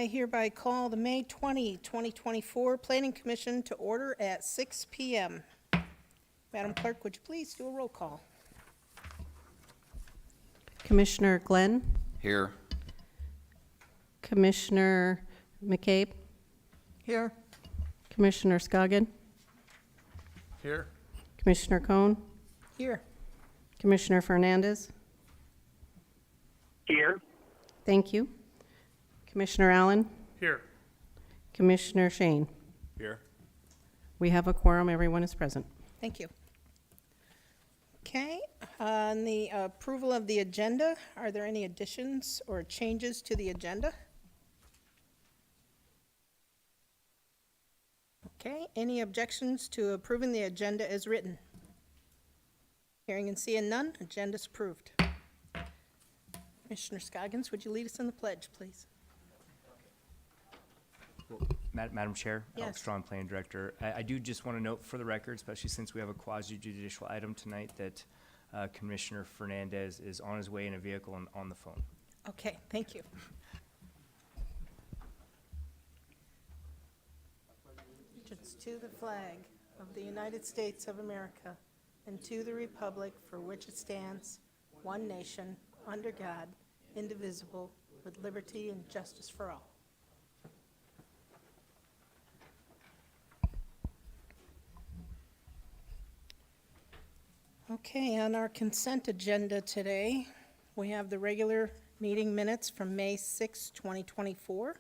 I hereby call the May 20, 2024 Planning Commission to order at 6 p.m. Madam Clerk, would you please do a roll call? Commissioner Glenn, Here. Commissioner McCabe, Here. Commissioner Scoggin, Here. Commissioner Cohn, Here. Commissioner Fernandez. Here. Thank you. Commissioner Allen, Here. Commissioner Shane. Here. We have a quorum. Everyone is present. Thank you. Okay, on the approval of the agenda, are there any additions or changes to the agenda? Okay, any objections to approving the agenda as written? Hearing and seeing none, agenda is approved. Commissioner Scoggins, would you lead us in the pledge, please? Madam Chair, Yes. Alex Strawn, Planning Director. I do just want to note for the record, especially since we have a quasi-judicial item tonight, that Commissioner Fernandez is on his way in a vehicle and on the phone. Okay, thank you. Allegiance to the flag of the United States of America and to the republic for which it stands, one nation, under God, indivisible, with liberty and justice for all. Okay, on our consent agenda today, we have the regular meeting minutes from May 6, 2024.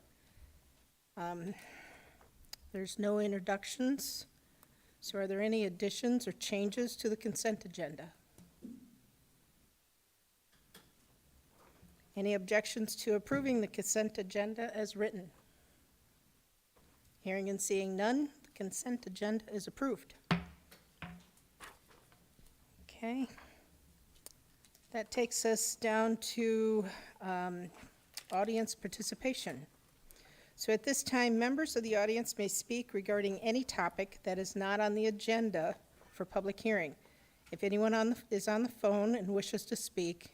There's no introductions, so are there any additions or changes to the consent agenda? Any objections to approving the consent agenda as written? Hearing and seeing none, the consent agenda is approved. Okay. That takes us down to audience participation. So at this time, members of the audience may speak regarding any topic that is not on the agenda for public hearing. If anyone is on the phone and wishes to speak,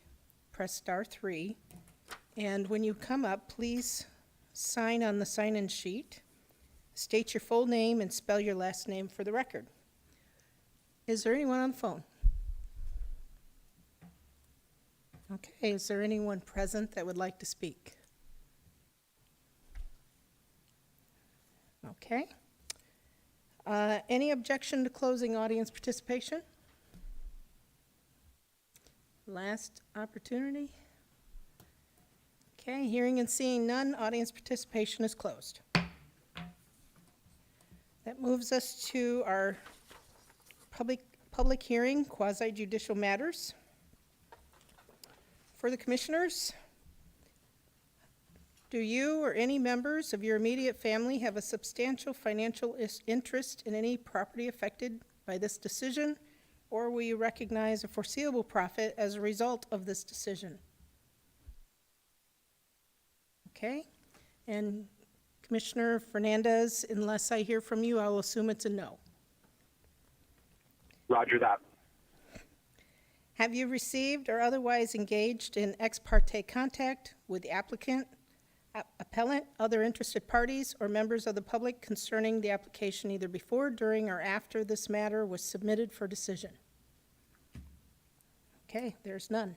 press *3. And when you come up, please sign on the sign-in sheet. State your full name and spell your last name for the record. Is there anyone on the phone? Okay, is there anyone present that would like to speak? Okay. Any objection to closing audience participation? Last opportunity. Okay, hearing and seeing none, audience participation is closed. That moves us to our public hearing, quasi-judicial matters. For the commissioners, do you or any members of your immediate family have a substantial financial interest in any property affected by this decision, or will you recognize a foreseeable profit as a result of this decision? Okay, and Commissioner Fernandez, unless I hear from you, I will assume it's a no. Roger that. Have you received or otherwise engaged in ex parte contact with the applicant, appellant, other interested parties, or members of the public concerning the application either before, during, or after this matter was submitted for decision? Okay, there's none.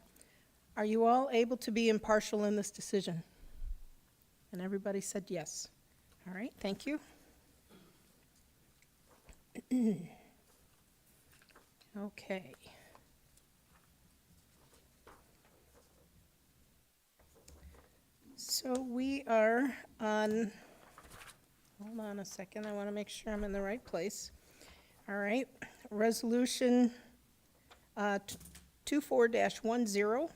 Are you all able to be impartial in this decision? And everybody said yes. All right, thank you. Okay. So we are on, hold on a second, I want to make sure I'm in the right place. All right, resolution 24-10,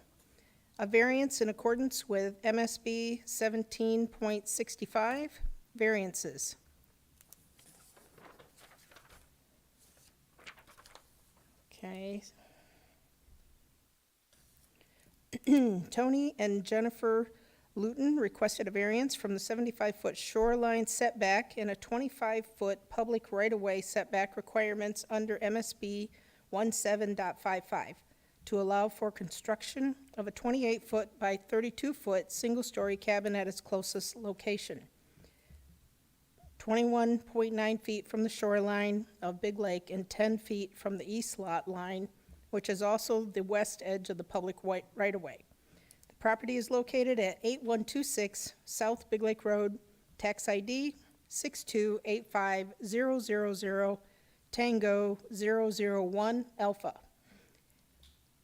a variance in accordance with MSB 17.65, variances. Okay. Tony and Jennifer Luton requested a variance from the 75-foot shoreline setback and a 25-foot public right-of-way setback requirements under MSB 17.55 to allow for construction of a 28-foot by 32-foot single-story cabin at its closest location, 21.9 feet from the shoreline of Big Lake and 10 feet from the east lot line, which is also the west edge of the public right-of-way. The property is located at 8126 South Big Lake Road, tax ID 6285000 Tango 001 Alpha.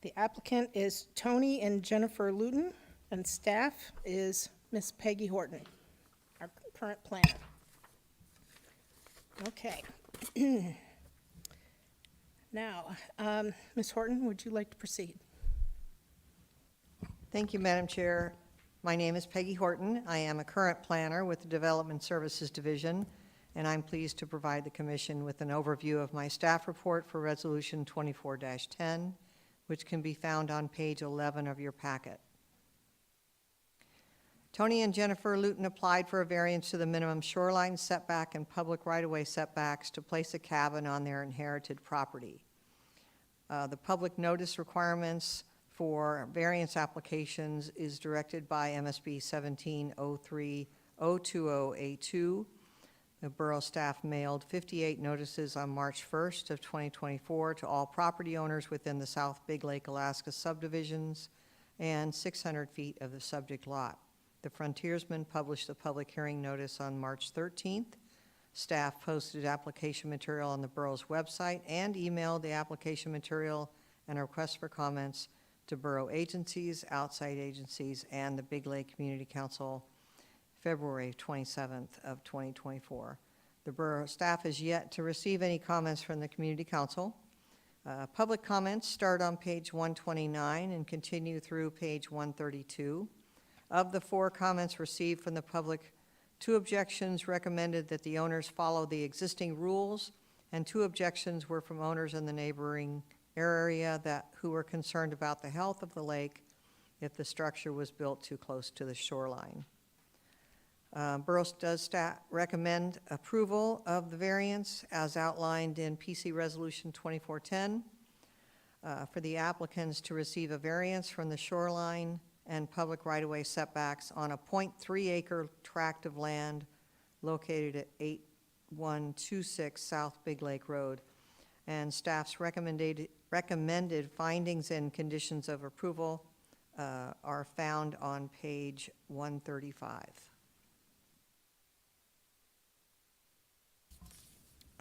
The applicant is Tony and Jennifer Luton, and staff is Miss Peggy Horton, our current planner. Okay. Now, Ms. Horton, would you like to proceed? Thank you, Madam Chair. My name is Peggy Horton. I am a current planner with the Development Services Division, and I'm pleased to provide the Commission with an overview of my staff report for Resolution 24-10, which can be found on page 11 of your packet. Tony and Jennifer Luton applied for a variance to the minimum shoreline setback and public right-of-way setbacks to place a cabin on their inherited property. The public notice requirements for variance applications is directed by MSB 1703020A2. The borough staff mailed 58 notices on March 1st of 2024 to all property owners within the South Big Lake, Alaska subdivisions and 600 feet of the subject lot. The frontiersman published the public hearing notice on March 13th. Staff posted application material on the borough's website and emailed the application material and requests for comments to borough agencies, outside agencies, and the Big Lake Community Council February 27th of 2024. The borough staff has yet to receive any comments from the Community Council. Public comments start on page 129 and continue through page 132. Of the 4 comments received from the public, 2 objections recommended that the owners follow the existing rules, and 2 objections were from owners in the neighboring area who were concerned about the health of the lake if the structure was built too close to the shoreline. Borough does recommend approval of the variance as outlined in PC Resolution 2410 for the applicants to receive a variance from the shoreline and public right-of-way setbacks on a 0.3-acre tract of land located at 8126 South Big Lake Road. And staff's recommended findings and conditions of approval are found on page 135.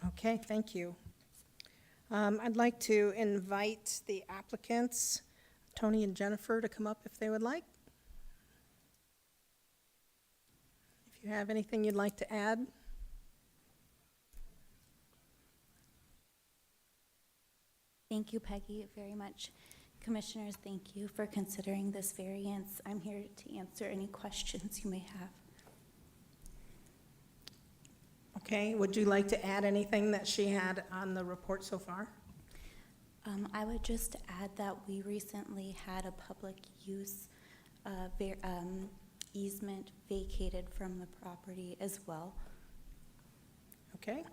Okay, thank you. I'd like to invite the applicants, Tony and Jennifer, to come up if they would like. If you have anything you'd like to add. Thank you, Peggy, very much. Commissioners, thank you for considering this variance. I'm here to answer any questions you may have. Okay, would you like to add anything that she had on the report so far? I would just add that we recently had a public use easement vacated from the property as well. Okay.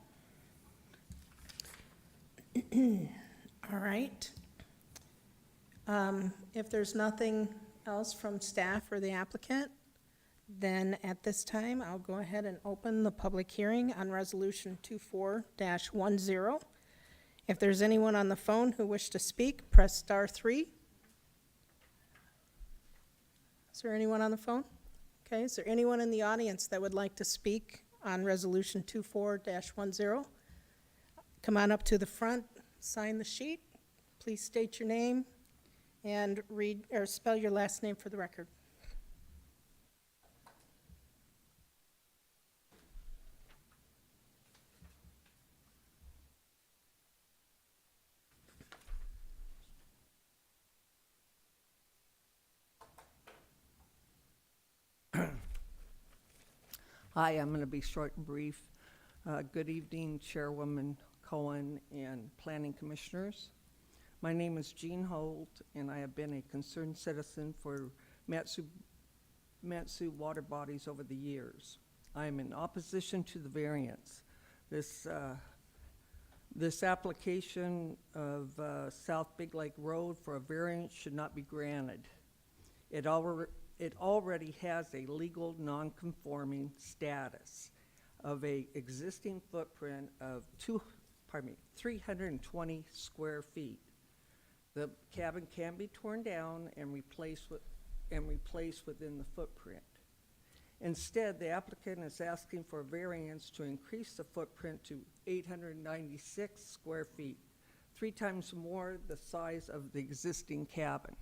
All right. If there's nothing else from staff or the applicant, then at this time, I'll go ahead and open the public hearing on Resolution 24-10. If there's anyone on the phone who wishes to speak, press *3. Is there anyone on the phone? Okay, is there anyone in the audience that would like to speak on Resolution 24-10? Come on up to the front, sign the sheet. Please state your name and read or spell your last name for the record. Hi, I'm going to be short and brief. Good evening, Chairwoman Cohen and Planning Commissioners. My name is Jean Holt, and I have been a concerned citizen for Matsu water bodies over the years. I am in opposition to the variance. This This application of South Big Lake Road for a variance should not be granted. It already has a legal non-conforming status of a existing footprint of 320 square feet. The cabin can be torn down and replaced within the footprint. Instead, the applicant is asking for a variance to increase the footprint to 896 square feet, 3 times more the size of the existing cabin.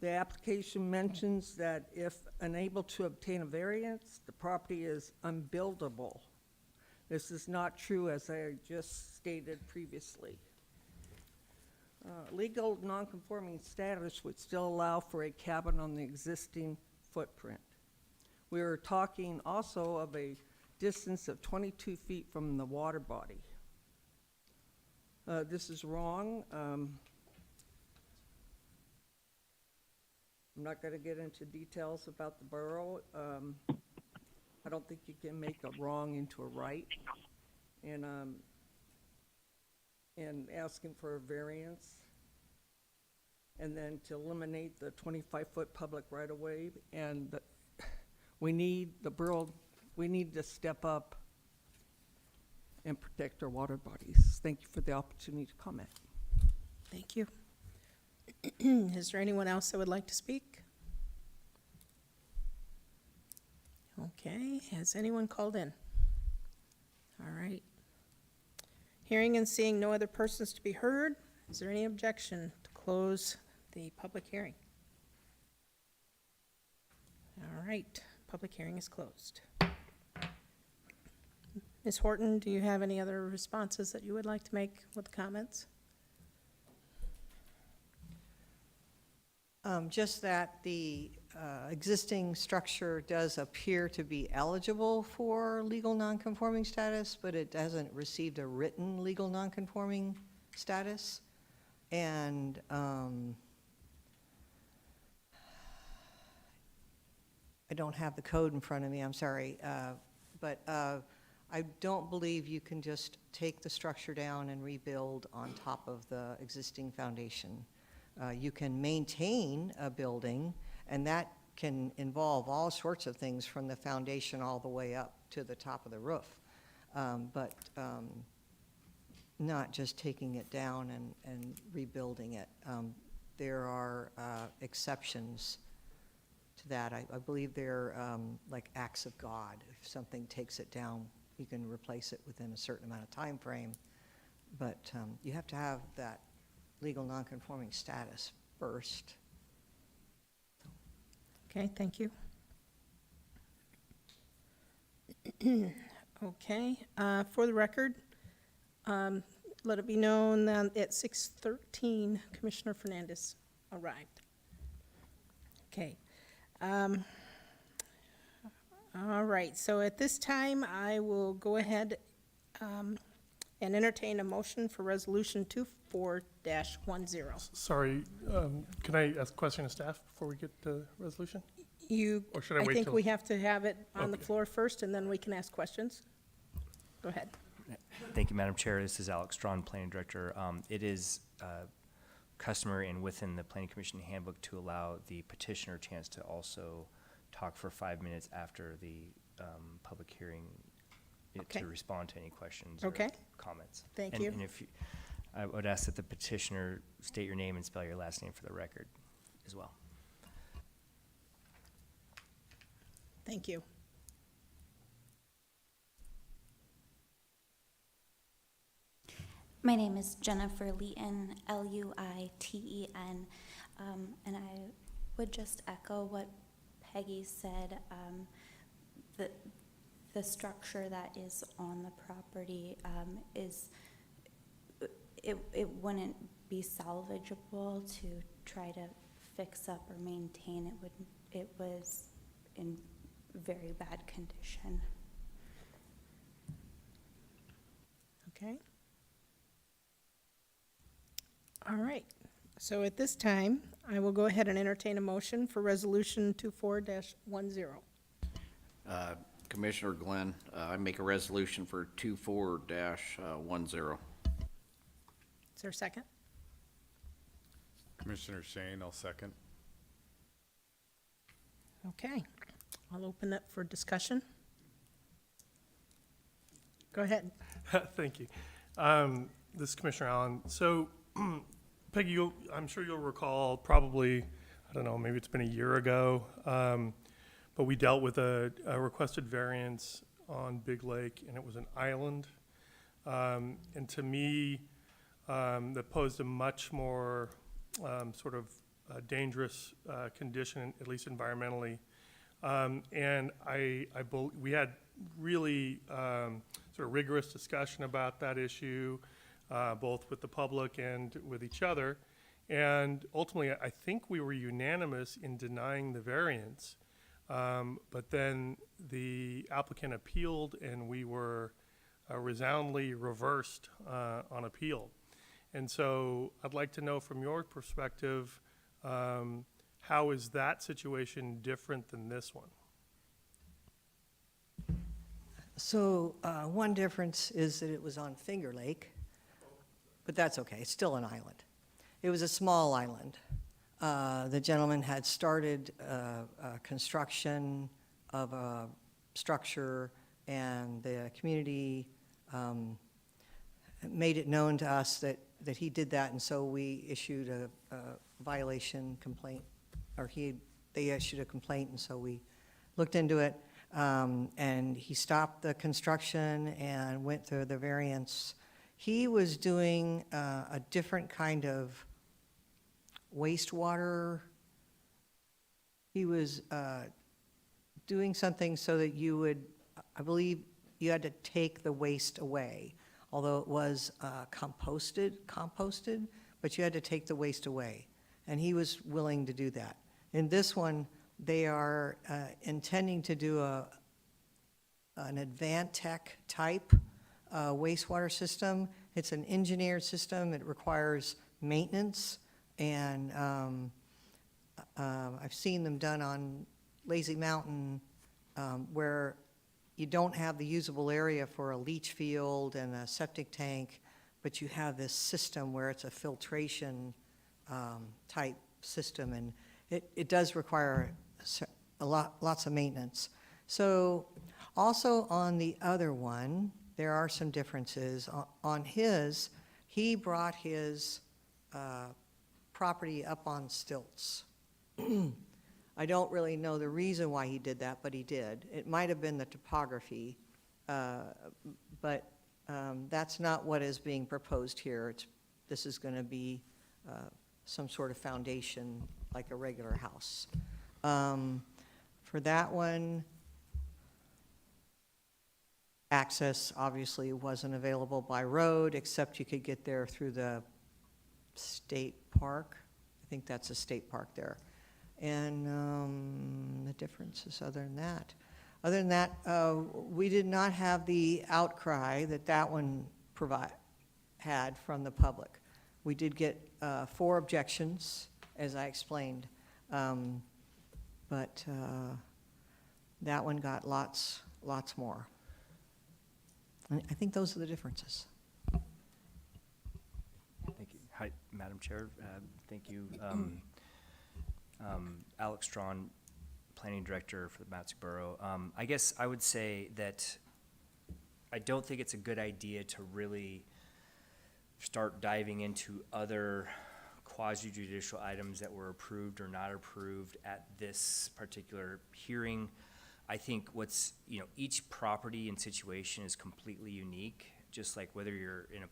The application mentions that if unable to obtain a variance, the property is unbuildable. This is not true, as I just stated previously. Legal nonconforming status would still allow for a cabin on the existing footprint. We are talking also of a distance of 22 feet from the water body. This is wrong. I'm not going to get into details about the borough. I don't think you can make a wrong into a right. And asking for a variance, and then to eliminate the 25-foot public right-of-way, and we need to step up and protect our water bodies. Thank you for the opportunity to comment. Thank you. Is there anyone else that would like to speak? Okay, has anyone called in? All right. Hearing and seeing no other persons to be heard, is there any objection to close the public hearing? All right, public hearing is closed. Ms. Horton, do you have any other responses that you would like to make with comments? Just that the existing structure does appear to be eligible for legal nonconforming status, but it hasn't received a written legal nonconforming status. And I don't have the code in front of me, I'm sorry, but I don't believe you can just take the structure down and rebuild on top of the existing foundation. You can maintain a building, and that can involve all sorts of things from the foundation all the way up to the top of the roof, but not just taking it down and rebuilding it. There are exceptions to that. I believe they're like acts of God. If something takes it down, you can replace it within a certain amount of time frame, but you have to have that legal nonconforming status first. Okay, thank you. Okay, for the record, let it be known that at 6:13, Commissioner Fernandez arrived. Okay. All right, so at this time, I will go ahead and entertain a motion for Resolution 24-10. Sorry, can I ask a question of staff before we get to resolution? Or should I wait think till- we have to have it on the Okay. floor first, and then we can ask questions. Go ahead. Thank you, Madam Chair. This is Alex Strawn, Planning Director. It is customary and within the Planning Commission handbook to allow the petitioner a chance to also talk for 5 minutes after the public hearing Okay. to respond to any questions Okay. or comments. Thank And- you. And if I would ask that the petitioner state your name and spell your last name for the record as well. Thank you. My name is Jennifer Leeton, Luiten, and I would just echo what Peggy said. The structure that is on the property it wouldn't be salvageable to try to fix up or maintain. It was in very bad condition. Okay. All right. So at this time, I will go ahead and entertain a motion for Resolution 24-10. Commissioner Glenn. I make a resolution for 24-10. Is there a second? Commissioner Shane, I'll second. Okay, I'll open that for discussion. Go ahead. Thank you. This is Commissioner Allen. So, Peggy, I'm sure you'll recall probably, I don't know, maybe it's been a year ago, but we dealt with a requested variance on Big Lake, and it was an island. And to me, that posed a much more sort of dangerous condition, at least environmentally. And we had really sort of rigorous discussion about that issue, both with the public and with each other. And ultimately, I think we were unanimous in denying the variance. But then the applicant appealed, and we were resoundingly reversed on appeal. And so I'd like to know from your perspective, how is that situation different than this one? So one difference is that it was on Finger Lake, but that's okay, it's still an island. It was a small island. The gentleman had started construction of a structure, and the community made it known to us that he did that, and so we issued a violation complaint, or they issued a complaint, and so we looked into it. And he stopped the construction and went through the variance. He was doing a different kind of wastewater. He was doing something so that you would, I believe, you had to take the waste away, although it was composted, but you had to take the waste away. And he was willing to do that. In this one, they are intending to do an Advantech type wastewater system. It's an engineered system. It requires maintenance, and I've seen them done on Lazy Mountain, where you don't have the usable area for a leach field and a septic tank, but you have this system where it's a filtration type system, and it does require lots of maintenance. So also on the other one, there are some differences. On his, he brought his property up on stilts. I don't really know the reason why he did that, but he did. It might have been the topography, but that's not what is being proposed here. This is going to be some sort of foundation like a regular house. For that one, access obviously wasn't available by road, except you could get there through the state park. I think that's a state park there. And the differences other than that, we did not have the outcry that one had from the public. We did get 4 objections, as I explained, but that one got lots more. I think those are the differences. Thank you. Hi, Madam Chair. Thank you. Alex Strawn, Planning Director for the Matsuc Borough. I guess I would say that I don't think it's a good idea to really start diving into other quasi-judicial items that were approved or not approved at this particular hearing. I think each property and situation is completely unique, just like whether you're in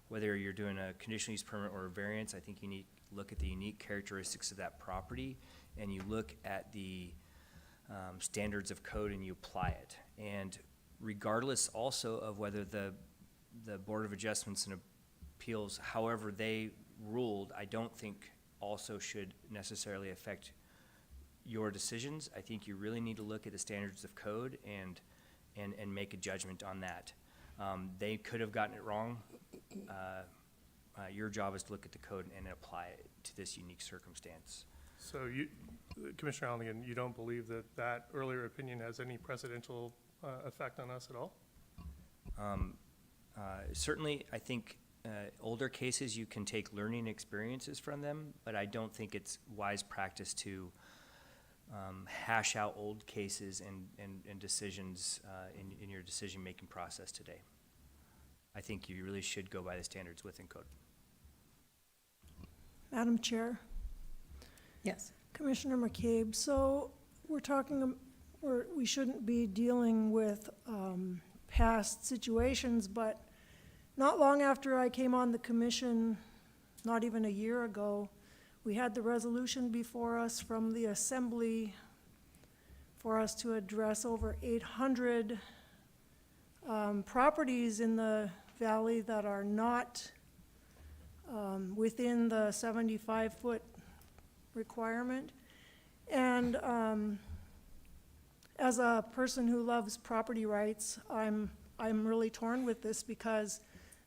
whether you're doing a conditional use permit or a variance. I think you need to look at the unique characteristics of that property, and you look at the standards of code and you apply it. And regardless also of whether the Board of Adjustments and Appeals, however they ruled, I don't think also should necessarily affect your decisions. I think you really need to look at the standards of code and make a judgment on that. They could have gotten it wrong. Your job is to look at the code and apply it to this unique circumstance. So you, Commissioner Allen, again, you don't believe that that earlier opinion has any precedential effect on us at all? Certainly, I think older cases, you can take learning experiences from them, but I don't think it's wise practice to hash out old cases and decisions in your decision-making process today. I think you really should go by the standards within code. Madam Chair, Yes. Commissioner McCabe, so we're talking, we shouldn't be dealing with past situations, but not long after I came on the commission, not even a year ago, we had the resolution before us from the Assembly for us to address over 800 properties in the valley that are not within the 75-foot requirement. And as a person who loves property rights, I'm really torn with this because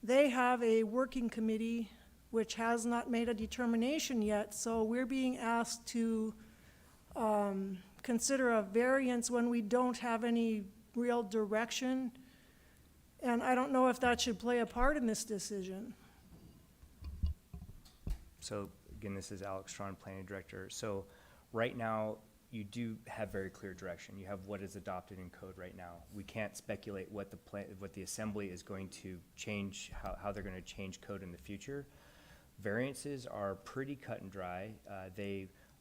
they have a working committee which has not made a determination yet, so we're being asked to consider a variance when we don't have any real direction. And I don't know if that should play a part in this decision. So again, this is Alex Strawn, Planning Director. So right now, you do have very clear direction. You have what is adopted in code right now. We can't speculate what the Assembly is going to change, how they're going to change code in the future. Variances are pretty cut and dry.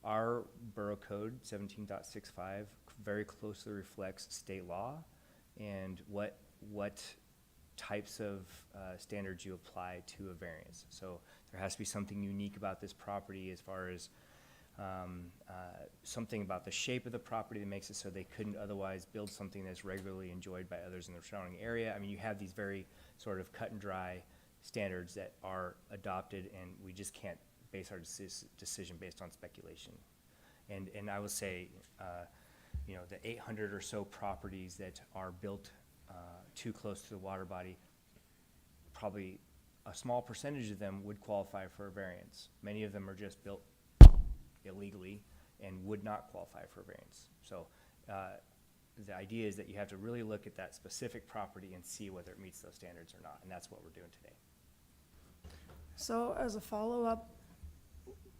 Our Borough Code 17.65 very closely reflects state law and what types of standards you apply to a variance. So there has to be something unique about this property as far as something about the shape of the property that makes it so they couldn't otherwise build something that's regularly enjoyed by others in the surrounding area. I mean, you have these very sort of cut and dry standards that are adopted, and we just can't base our decision based on speculation. And I will say, you know, the 800 or so properties that are built too close to the water body, probably a small percentage of them would qualify for a variance. Many of them are just built illegally and would not qualify for a variance. So the idea is that you have to really look at that specific property and see whether it meets those standards or not, and that's what we're doing today. So as a follow-up,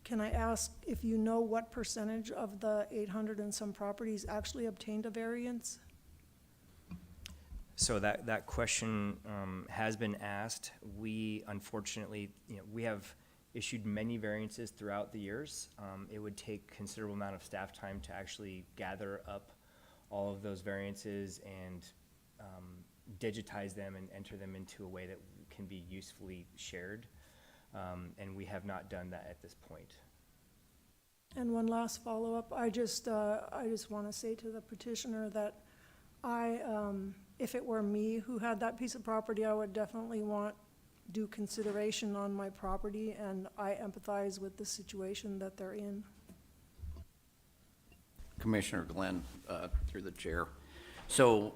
can I ask if you know what percentage of the 800 and some properties actually obtained a variance? So that question has been asked. We unfortunately, you know, we have issued many variances throughout the years. It would take considerable amount of staff time to actually gather up all of those variances and digitize them and enter them into a way that can be usefully shared. And we have not done that at this point. And one last follow-up, I just want to say to the petitioner that if it were me who had that piece of property, I would definitely want due consideration on my property, and I empathize with the situation that they're in. Commissioner Glenn, through the chair. So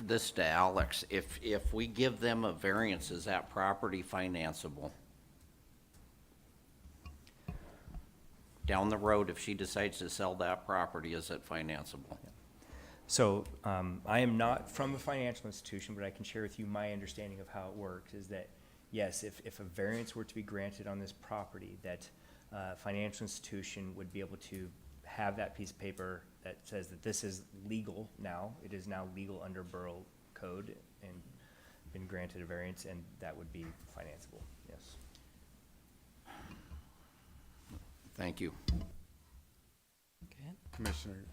this to Alex, if we give them a variance, is that property financeable? Down the road, if she decides to sell that property, is it financeable? So I am not from a financial institution, but I can share with you my understanding of how it works is that, yes, if a variance were to be granted on this property, that financial institution would be able to have that piece of paper that says that this is legal now. It is now legal under Borough Code and been granted a variance, and that would be financeable, yes. Thank you. Commissioner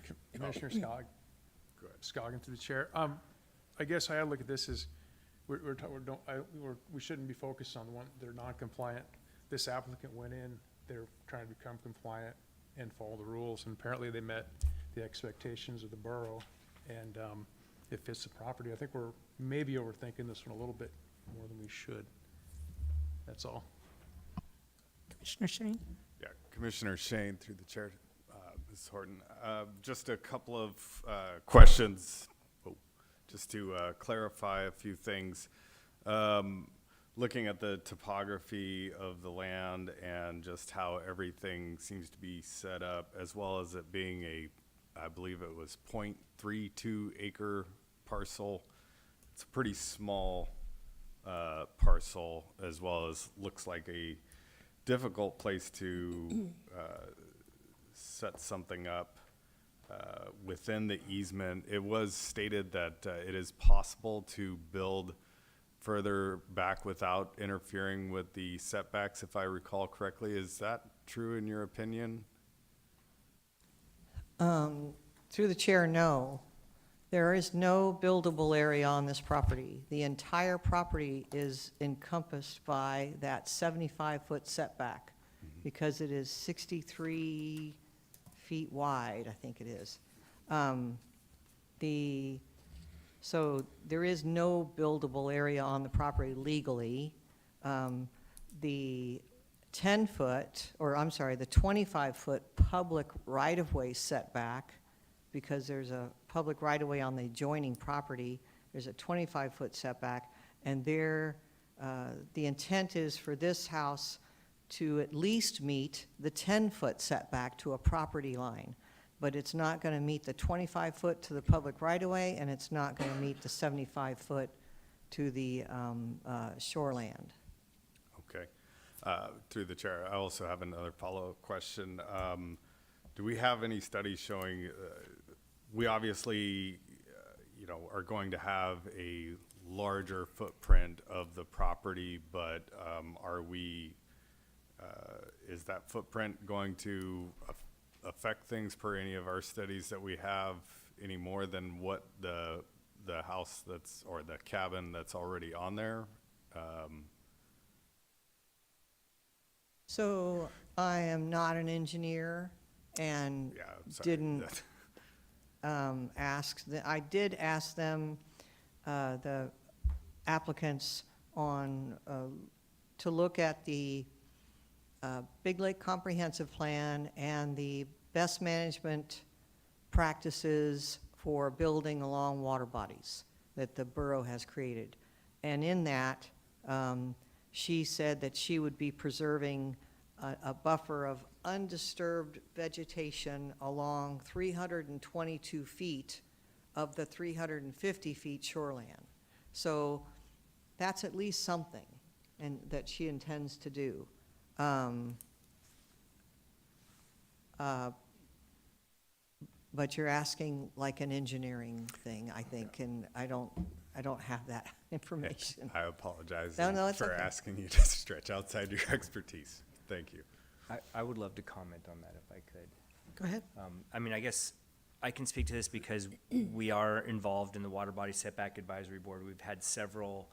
Scoggin to the chair. I guess I look at this as, we shouldn't be focused on the one, they're non-compliant. This applicant went in, they're trying to become compliant and follow the rules, and apparently they met the expectations of the borough, and it fits the property. I think we're maybe overthinking this one a little bit more than we should. That's all. Commissioner Shane? Yeah, Commissioner Shane, through the chair, Ms. Horton. Just a couple of questions, just to clarify a few things. looking at the topography of the land and just how everything seems to be set up, as well as it being I believe it was 0.32 acre parcel. It's a pretty small parcel, as well as looks like a difficult place to set something up within the easement. It was stated that it is possible to build further back without interfering with the setbacks, if I recall correctly. Is that true in your opinion? Through the chair, no. There is no buildable area on this property. The entire property is encompassed by that 75-foot setback because it is 63 feet wide, I think it is. So there is no buildable area on the property legally. The 10-foot, or I'm sorry, the 25-foot public right-of-way setback, because there's a public right-of-way on the adjoining property, there's a 25-foot setback, and there, the intent is for this house to at least meet the 10-foot setback to a property line, but it's not going to meet the 25-foot to the public right-of-way, and it's not going to meet the 75-foot to the shoreland. Okay. Through the chair, I also have another follow-up question. Do we have any studies showing, we obviously, are going to have a larger footprint of the property, but is that footprint going to affect things per any of our studies that we have any more than what the house or the cabin that's already on there? So I am not an engineer and Yeah, I'm sorry. didn't I did ask them, the applicants, to look at the Big Lake Comprehensive Plan and the best management practices for building along water bodies that the borough has created. And in that, she said that she would be preserving a buffer of undisturbed vegetation along 322 feet of the 350 feet shoreland. So that's at least something and that she intends to do. But you're asking like an engineering thing, I think, and I don't have that information. I apologize No, it's for okay. asking you to stretch outside your expertise. Thank you. I would love to comment on that if I could. Go ahead. I guess I can speak to this because we are involved in the Water Body Setback Advisory Board. We've had several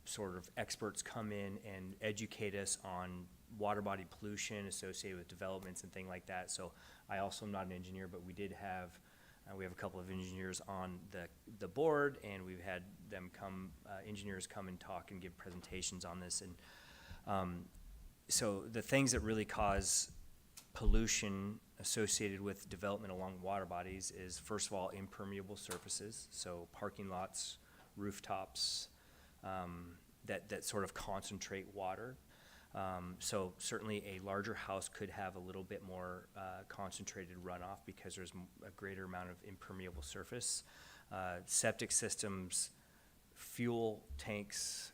sort of experts come in and educate us on water body pollution associated with developments and things like that. So I also am not an engineer, but we have a couple of engineers on the board, and we've had them engineers come and talk and give presentations on this. And so the things that really cause pollution associated with development along water bodies is, first of all, impermeable surfaces, so parking lots, rooftops, that sort of concentrate water. So certainly a larger house could have a little bit more concentrated runoff because there's a greater amount of impermeable surface. Septic systems, fuel tanks,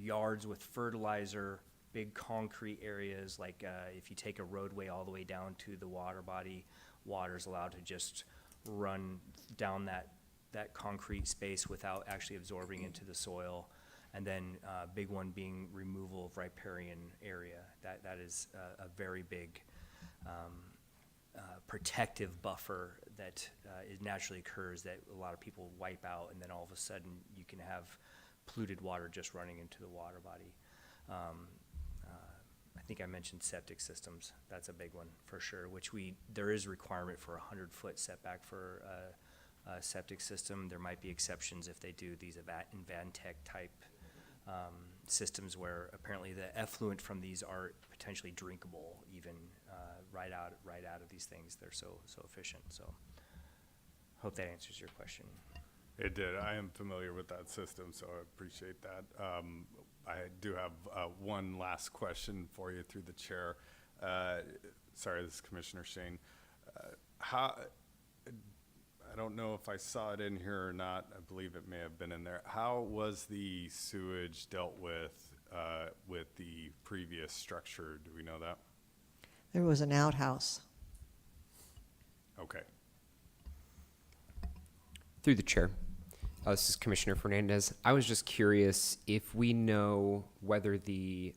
yards with fertilizer, big concrete areas, like if you take a roadway all the way down to the water body, water's allowed to just run down that concrete space without actually absorbing into the soil. And then big one being removal of riparian area. That is a very big protective buffer that it naturally occurs that a lot of people wipe out, and then all of a sudden you can have polluted water just running into the water body. I think I mentioned septic systems. That's a big one for sure, which there is a requirement for 100-foot setback for a septic system. There might be exceptions if they do these Invantec type systems where apparently the effluent from these are potentially drinkable even right out of these things. They're so efficient. So hope that answers your question. It did. I am familiar with that system, so I appreciate that. I do have one last question for you through the chair. Sorry, this is Commissioner Shane. How, I don't know if I saw it in here or not. I believe it may have been in there. How was the sewage dealt with the previous structure? Do we know that? There was an outhouse. Okay. Through the chair. This is Commissioner Fernandez. I was just curious if we know whether the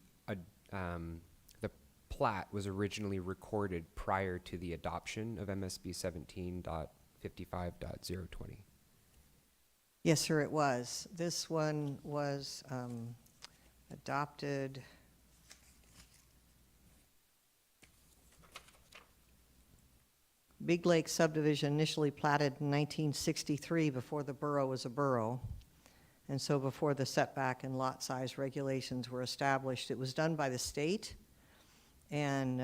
plat was originally recorded prior to the adoption of MSB 17.55.020. Yes, sir, it was. This one was adopted Big Lake subdivision initially platted in 1963 before the borough was a borough. And so before the setback and lot size regulations were established, it was done by the state. And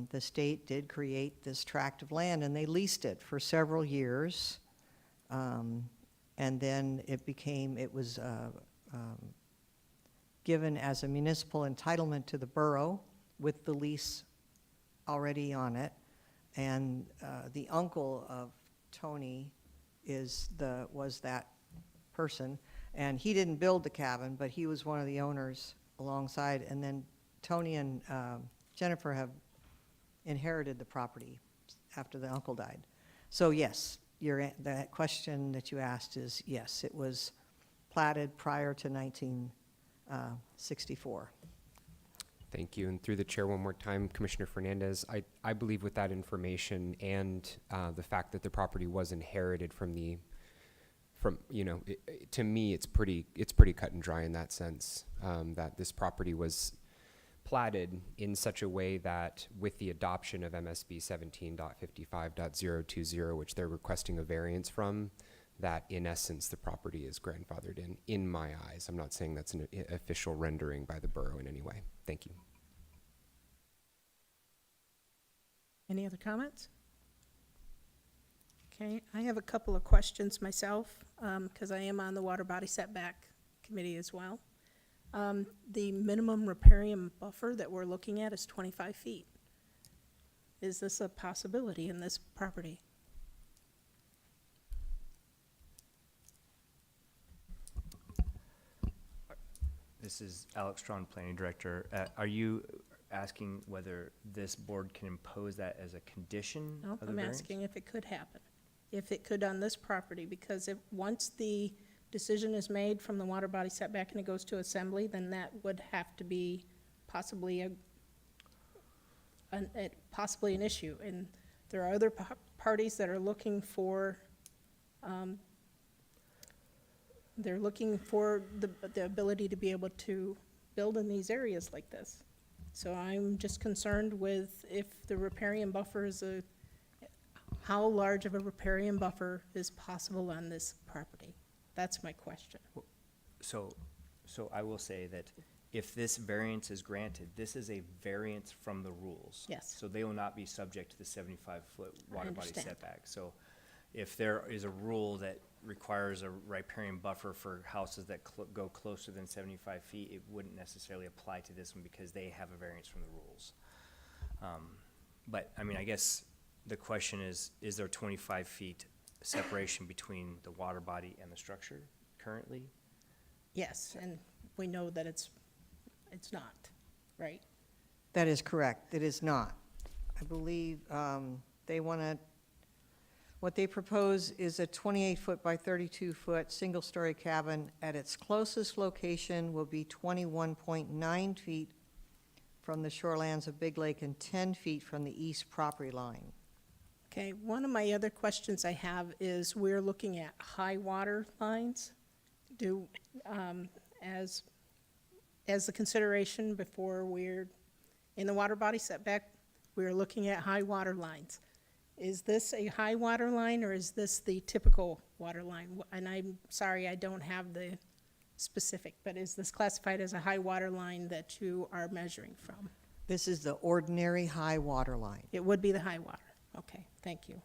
the state did create this tract of land, and they leased it for several years. And then it was given as a municipal entitlement to the borough with the lease already on it. And the uncle of Tony was that person. And he didn't build the cabin, but he was one of the owners alongside. And then Tony and Jennifer have inherited the property after the uncle died. So yes, that question that you asked is yes, it was platted prior to 1964. Thank you. And through the chair one more time, Commissioner Fernandez, I believe with that information and the fact that the property was inherited to me, it's pretty cut and dry in that sense, that this property was platted in such a way that with the adoption of MSB 17.55.020, which they're requesting a variance from, that in essence the property is grandfathered in my eyes. I'm not saying that's an official rendering by the borough in any way. Thank you. Any other comments? Okay, I have a couple of questions myself, because I am on the Water Body Setback Committee as well. The minimum riparian buffer that we're looking at is 25 feet. Is this a possibility in this property? This is Alex Strawn, Planning Director. Are you asking whether this board can impose that as a condition No, of the I'm variance? asking if it could happen, if it could on this property, because once the decision is made from the water body setback and it goes to assembly, then that would have to be possibly possibly an issue. And there are other parties that are looking for, they're looking for the ability to be able to build in these areas like this. So I'm just concerned with if the riparian buffer is how large of a riparian buffer is possible on this property? That's my question. So I will say that if this variance is granted, this is a variance from the rules. Yes. So they will not be subject to the 75-foot water body understand. setback. So if there is a rule that requires a riparian buffer for houses that go closer than 75 feet, it wouldn't necessarily apply to this one because they have a variance from the rules. But, I mean, I guess the question is there 25 feet separation between the water body and the structure currently? Yes, and we know that it's not, right? That is correct. It is not. I believe what they propose is a 28-foot by 32-foot single-story cabin. At its closest location will be 21.9 feet from the shorelands of Big Lake and 10 feet from the east property line. Okay, one of my other questions I have is we're looking at high water lines. As the consideration before we're in the water body setback, we're looking at high water lines. Is this a high water line or is this the typical water line? And I'm sorry, I don't have the specific, but is this classified as a high water line that you are measuring from? This is the ordinary high water line. It would be the high water. Okay, thank you.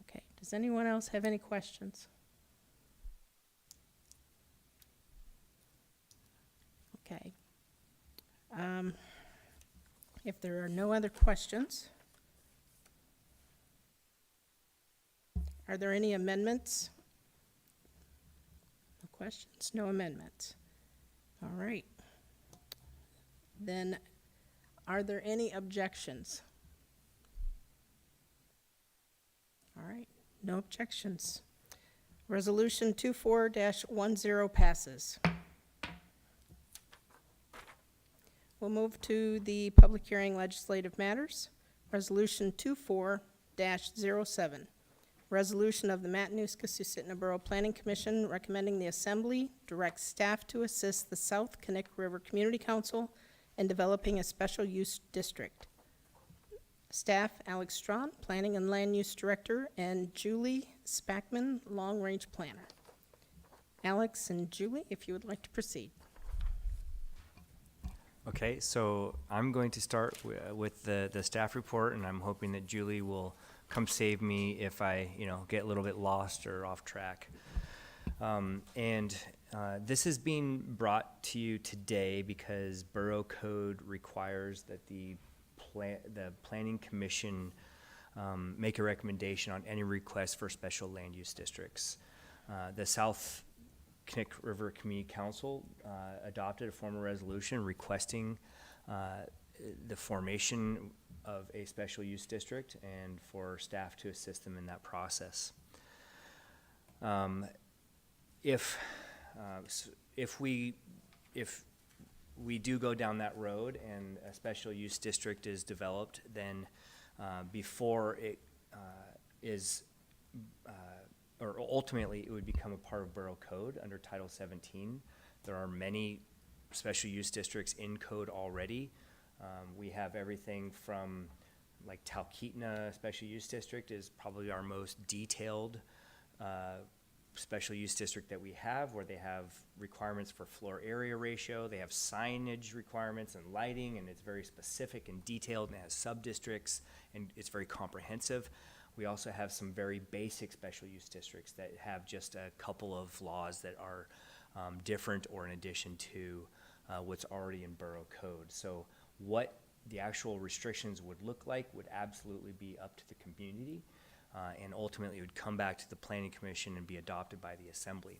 Okay, Does anyone else have any questions? Okay. If there are no other questions, are there any amendments? No questions, no amendments. All right. Then, are there any objections? All right, no objections. Resolution 24-10 passes. We'll move to the public hearing legislative matters. Resolution 24-07. Resolution of the Matanuska-Susitna Borough Planning Commission recommending the Assembly direct staff to assist the South Connect River Community Council in developing a special use district. Staff, Alex Strawn, Planning and Land Use Director, and Julie Spackman, Long Range Planner. Alex and Julie, if you would like to proceed. Okay, so I'm going to start with the staff report, and I'm hoping that Julie will come save me if I, get a little bit lost or off track. This is being brought to you today because Borough Code requires that the Planning Commission make a recommendation on any request for special land use districts. The South Connect River Community Council adopted a formal resolution requesting the formation of a special use district and for staff to assist them in that process. If we do go down that road and a special use district is developed, then before it or ultimately it would become a part of Borough Code under Title 17. There are many special use districts in code already. We have everything from like Talkeetna Special Use District is probably our most detailed special use district that we have, where they have requirements for floor area ratio, they have signage requirements and lighting, and it's very specific and detailed, and it has sub-districts, and it's very comprehensive. We also have some very basic special use districts that have just a couple of laws that are different or in addition to what's already in Borough Code. So what the actual restrictions would look like would absolutely be up to the community. And ultimately, it would come back to the Planning Commission and be adopted by the Assembly.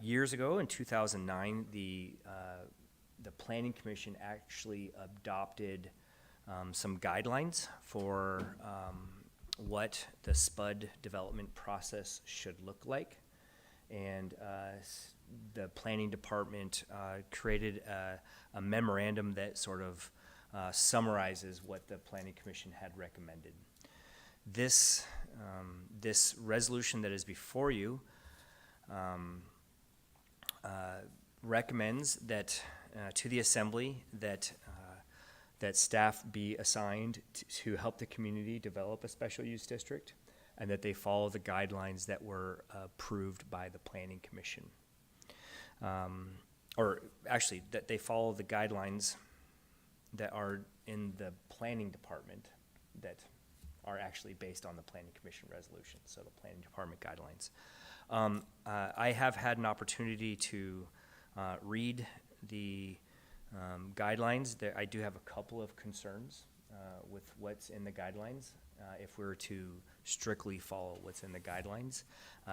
Years ago, in 2009, the Planning Commission actually adopted some guidelines for what the SPUD development process should look like. And the Planning Department created a memorandum that sort of summarizes what the Planning Commission had recommended. This resolution that is before you recommends that to the Assembly that staff be assigned to help the community develop a special use district, and that they follow the guidelines that were approved by the Planning Commission. Or actually, that they follow the guidelines that are in the Planning Department that are actually based on the Planning Commission resolution, so the Planning Department guidelines. I have had an opportunity to read the guidelines. I do have a couple of concerns with what's in the guidelines. If we were to strictly follow what's in the guidelines,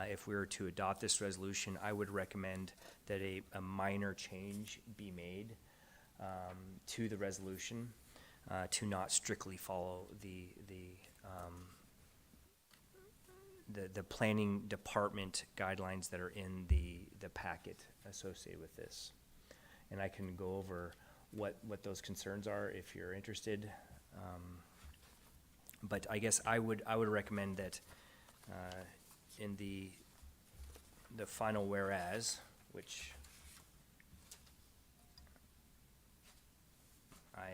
if we were to adopt this resolution, I would recommend that a minor change be made to the resolution to not strictly follow the Planning Department guidelines that are in the packet associated with this. And I can go over what those concerns are if you're interested. But I guess I would recommend that in the final whereas, which I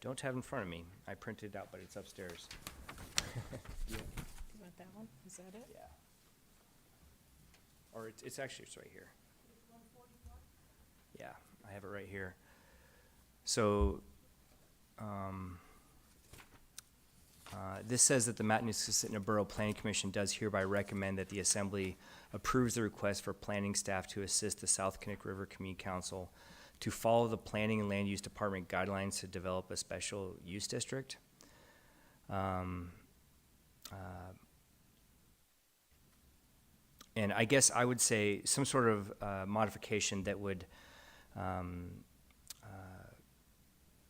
don't have in front of me. I printed it out, but it's upstairs. You want that one? Is that it? Yeah. Or it's actually, it's right here. Yeah, I have it right here. So, This says that the Matanuska-Susitna Borough Planning Commission does hereby recommend that the Assembly approves the request for planning staff to assist the South Connect River Community Council to follow the Planning and Land Use Department guidelines to develop a special use district. And I guess I would say some sort of modification that would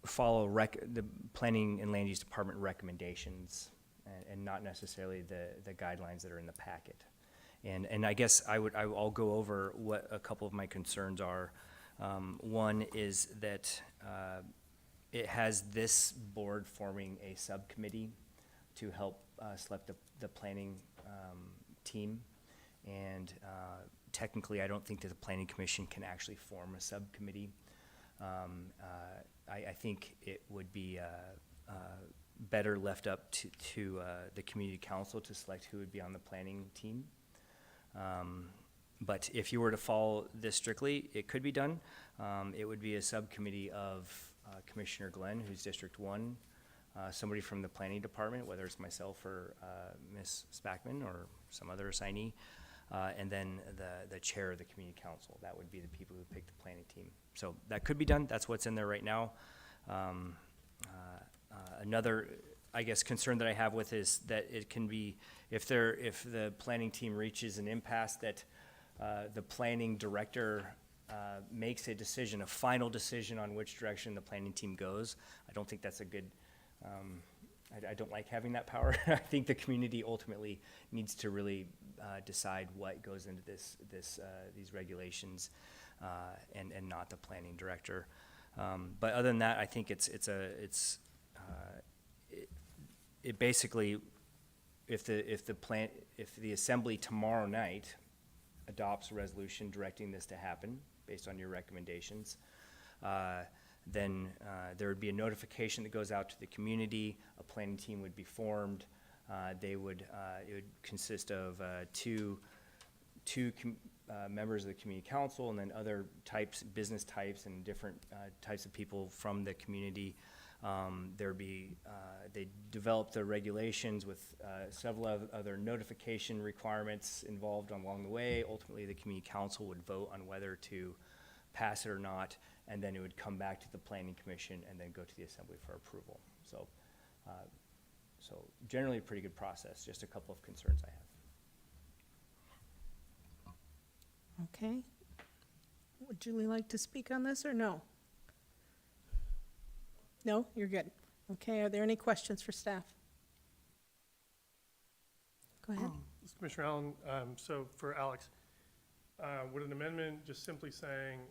follow the Planning and Land Use Department recommendations and not necessarily the guidelines that are in the packet. And I guess I'll go over what a couple of my concerns are. One is that it has this board forming a subcommittee to help select the planning team. And technically, I don't think that the Planning Commission can actually form a subcommittee. I think it would be better left up to the community council to select who would be on the planning team. But if you were to follow this strictly, it could be done. It would be a subcommittee of Commissioner Glenn, who's District 1, somebody from the planning department, whether it's myself or Ms. Spackman or some other assignee, and then the chair of the community council. That would be the people who pick the planning team. So that could be done. That's what's in there right now. Another, I guess, concern that I have with is that it can be, if the planning team reaches an impasse, that the planning director makes a decision, a final decision on which direction the planning team goes. I don't think that's a good, I don't like having that power. I think the community ultimately needs to really decide what goes into these regulations, and not the planning director. But other than that, I think it basically, if the assembly tomorrow night adopts a resolution directing this to happen based on your recommendations, then there would be a notification that goes out to the community. A planning team would be formed. It would consist of two members of the community council, and then other business types and different types of people from the community. They develop the regulations with several other notification requirements involved along the way. Ultimately, the community council would vote on whether to pass it or not, and then it would come back to the planning commission and then go to the assembly for approval. So generally a pretty good process. Just a couple of concerns I have. Okay. Would Julie like to speak on this or no? No, you're good. Okay, are there any questions for staff? Go ahead. This is Commissioner Allen. So for Alex, would an amendment just simply saying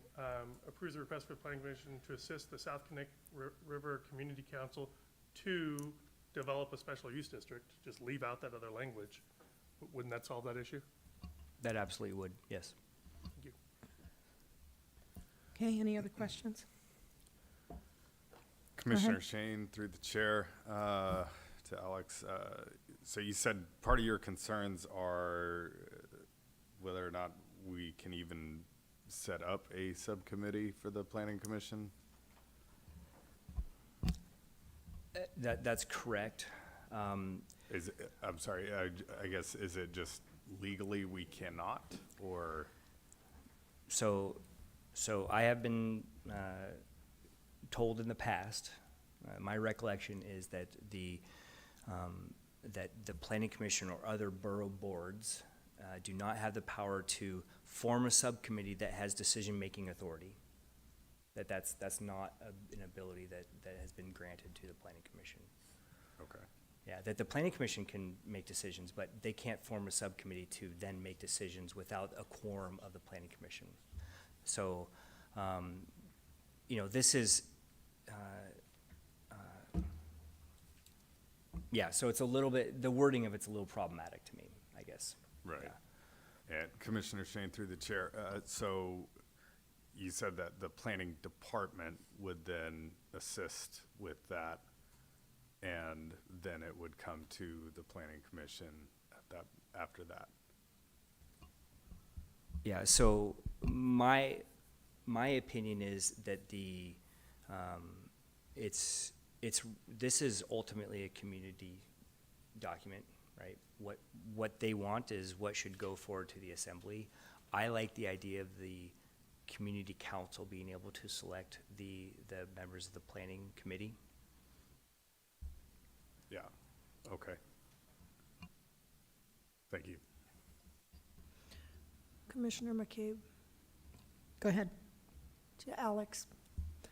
approves the request for the Planning Commission to assist the South Connect River Community Council to develop a special use district, just leave out that other language? Wouldn't that solve that issue? That absolutely would, yes. Thank you. Okay, any other questions? Commissioner Shane, through the chair, to Alex. So you said part of your concerns are whether or not we can even set up a subcommittee for the Planning Commission? That's correct. I'm sorry, I guess, is it just legally we cannot, or? So I have been told in the past, my recollection is that the Planning Commission or other borough boards do not have the power to form a subcommittee that has decision-making authority. That's not an ability that has been granted to the Planning Commission. Okay. Yeah, that the Planning Commission can make decisions, but they can't form a subcommittee to then make decisions without a quorum of the Planning Commission. So, this is, so it's a little bit, the wording of it's a little problematic to me, I guess. Right. Yeah. And Commissioner Shane, through the chair, so you said that the planning department would then assist with that, and then it would come to the planning commission after that. Yeah, so my opinion is that this is ultimately a community document, right? What they want is what should go forward to the assembly. I like the idea of the community council being able to select the members of the planning committee. Yeah, okay. Thank you. Commissioner McCabe, Go ahead. to Alex.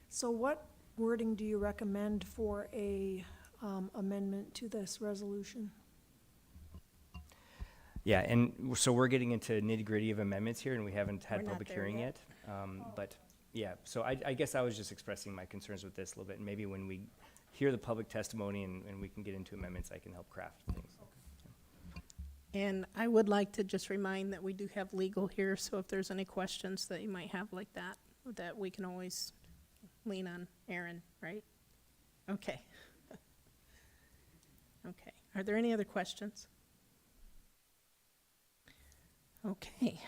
So what wording do you recommend for a amendment to this resolution? Yeah, and so we're getting into nitty-gritty of amendments here, and we haven't had We're not public there hearing yet. yet. But, yeah, so I guess I was just expressing my concerns with this a little bit, and maybe when we hear the public testimony and we can get into amendments, I can help craft things. And I would like to just remind that we do have legal here, so if there's any questions that you might have like that we can always lean on Aaron, right? Okay. Okay. Are there any other questions? Okay.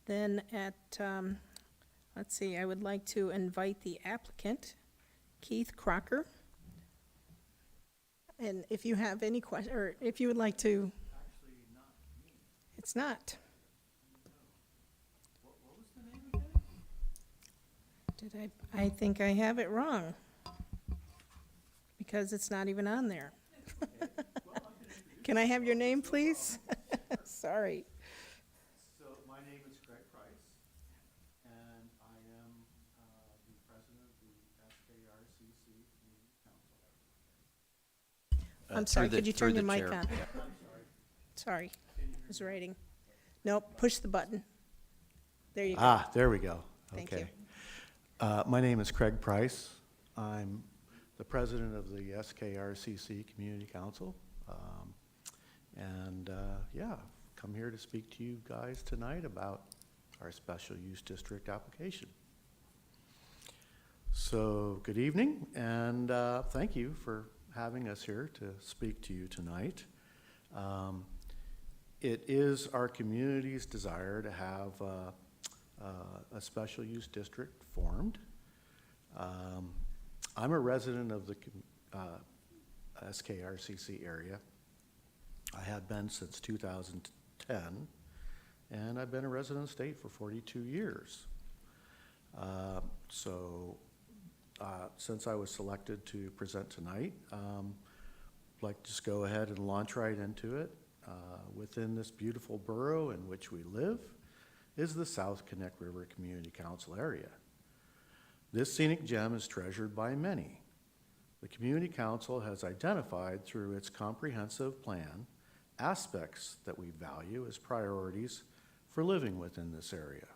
Then let's see, I would like to invite the applicant, Keith Crocker. And if you have any or if you would like to. Actually, not me. It's not. What was the name again? I think I have it wrong. Because it's not even on there. Can I have your name, please? Sorry. So my name is Craig Price, and I am the president of the SKRCC Community Council. I'm sorry, Through the- could you turn through your the mic chair. on? Sorry, I was writing. Nope, push the button. There you go. Ah, there we go. Thank Okay. My name is Craig Price. I'm the president of the SKRCC Community Council. Yeah, come here to speak to you guys tonight about our special use district application. So, good evening, and thank you for having us here to speak to you tonight. It is our community's desire to have a special use district formed. I'm a resident of the SKRCC area. I have been since 2010, and I've been a resident of the state for 42 years. Since I was selected to present tonight, I'd like to just go ahead and launch right into it. Within this beautiful borough in which we live is the South Connect River Community Council area. This scenic gem is treasured by many. The Community Council has identified through its comprehensive plan aspects that we value as priorities for living within this area.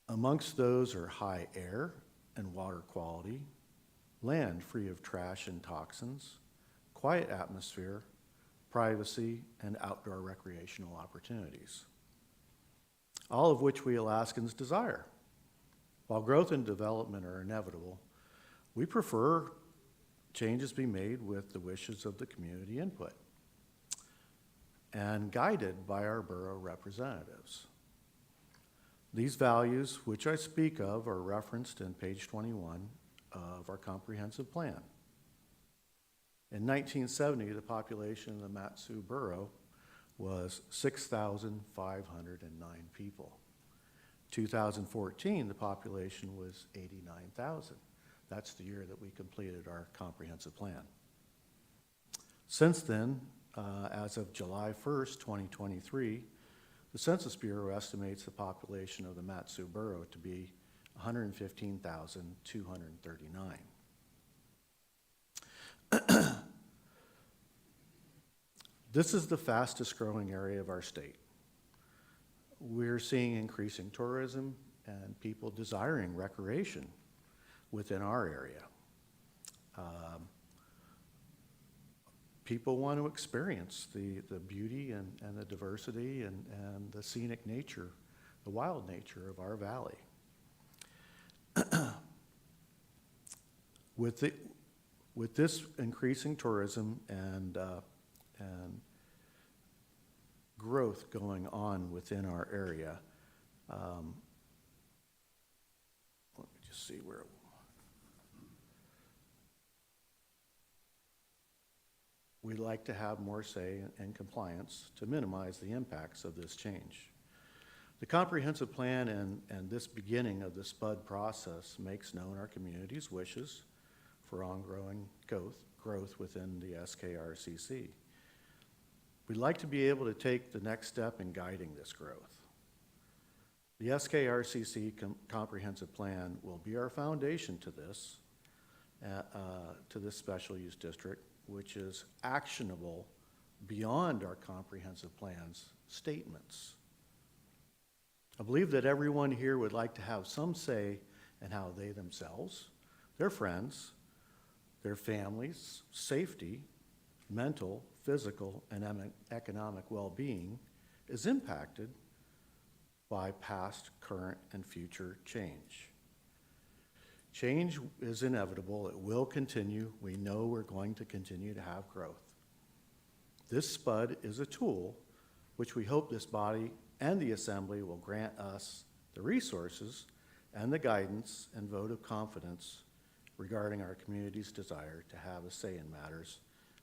Amongst those are high air and water quality, land free of trash and toxins, quiet atmosphere, privacy, and outdoor recreational opportunities, all of which we Alaskans desire. While growth and development are inevitable, we prefer changes be made with the wishes of the community input and guided by our borough representatives. These values, which I speak of, are referenced in page 21 of our comprehensive plan. In 1970, the population of the Mat-Su Borough was 6,509 people. 2014, the population was 89,000. That's the year that we completed our comprehensive plan. Since then, as of July 1st, 2023, the Census Bureau estimates the population of the Mat-Su Borough to be 115,239. This is the fastest growing area of our state. We're seeing increasing tourism and people desiring recreation within our area. People want to experience the beauty and the diversity and the scenic nature, the wild nature of our valley. With this increasing tourism and growth going on within our area, let me just see where. We'd like to have more say and compliance to minimize the impacts of this change. The comprehensive plan and this beginning of the SPUD process makes known our community's wishes for ongoing growth within the SKRCC. We'd like to be able to take the next step in guiding this growth. The SKRCC comprehensive plan will be our foundation to this special use district, which is actionable beyond our comprehensive plan's statements. I believe that everyone here would like to have some say in how they themselves, their friends, their families' safety, mental, physical, and economic well-being is impacted by past, current, and future change. Change is inevitable. It will continue. We know we're going to continue to have growth. This SPUD is a tool which we hope this body and the Assembly will grant us the resources and the guidance and vote of confidence regarding our community's desire to have a say in matters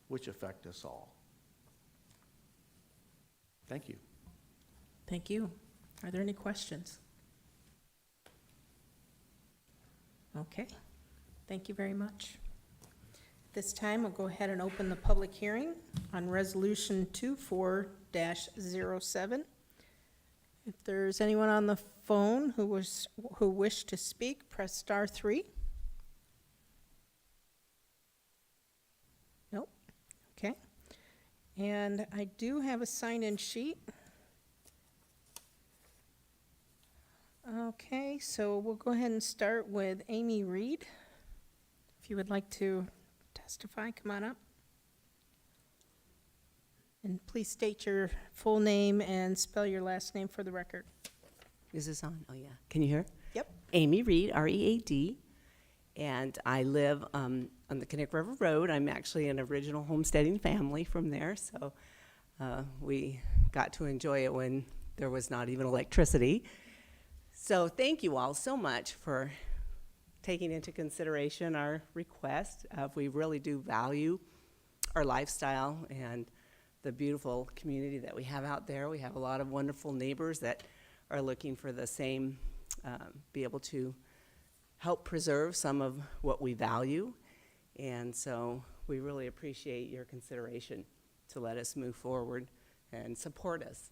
which affect us all. Thank you. Thank you. Are there any questions? Okay, thank you very much. This time, we'll go ahead and open the public hearing on Resolution 24-07. If there's anyone on the phone who wished to speak, press star 3. Nope. Okay. And I do have a sign-in sheet. Okay, so we'll go ahead and start with Amy Reed. If you would like to testify, come on up. And please state your full name and spell your last name for the record. Is this on? Oh, yeah. Can you hear? Yep. Amy Reed, R-E-A-D. And I live on the Connect River Road. I'm actually an original homesteading family from there, so we got to enjoy it when there was not even electricity. So thank you all so much for taking into consideration our request. We really do value our lifestyle and the beautiful community that we have out there. We have a lot of wonderful neighbors that are looking for the same, be able to help preserve some of what we value. And so we really appreciate your consideration to let us move forward and support us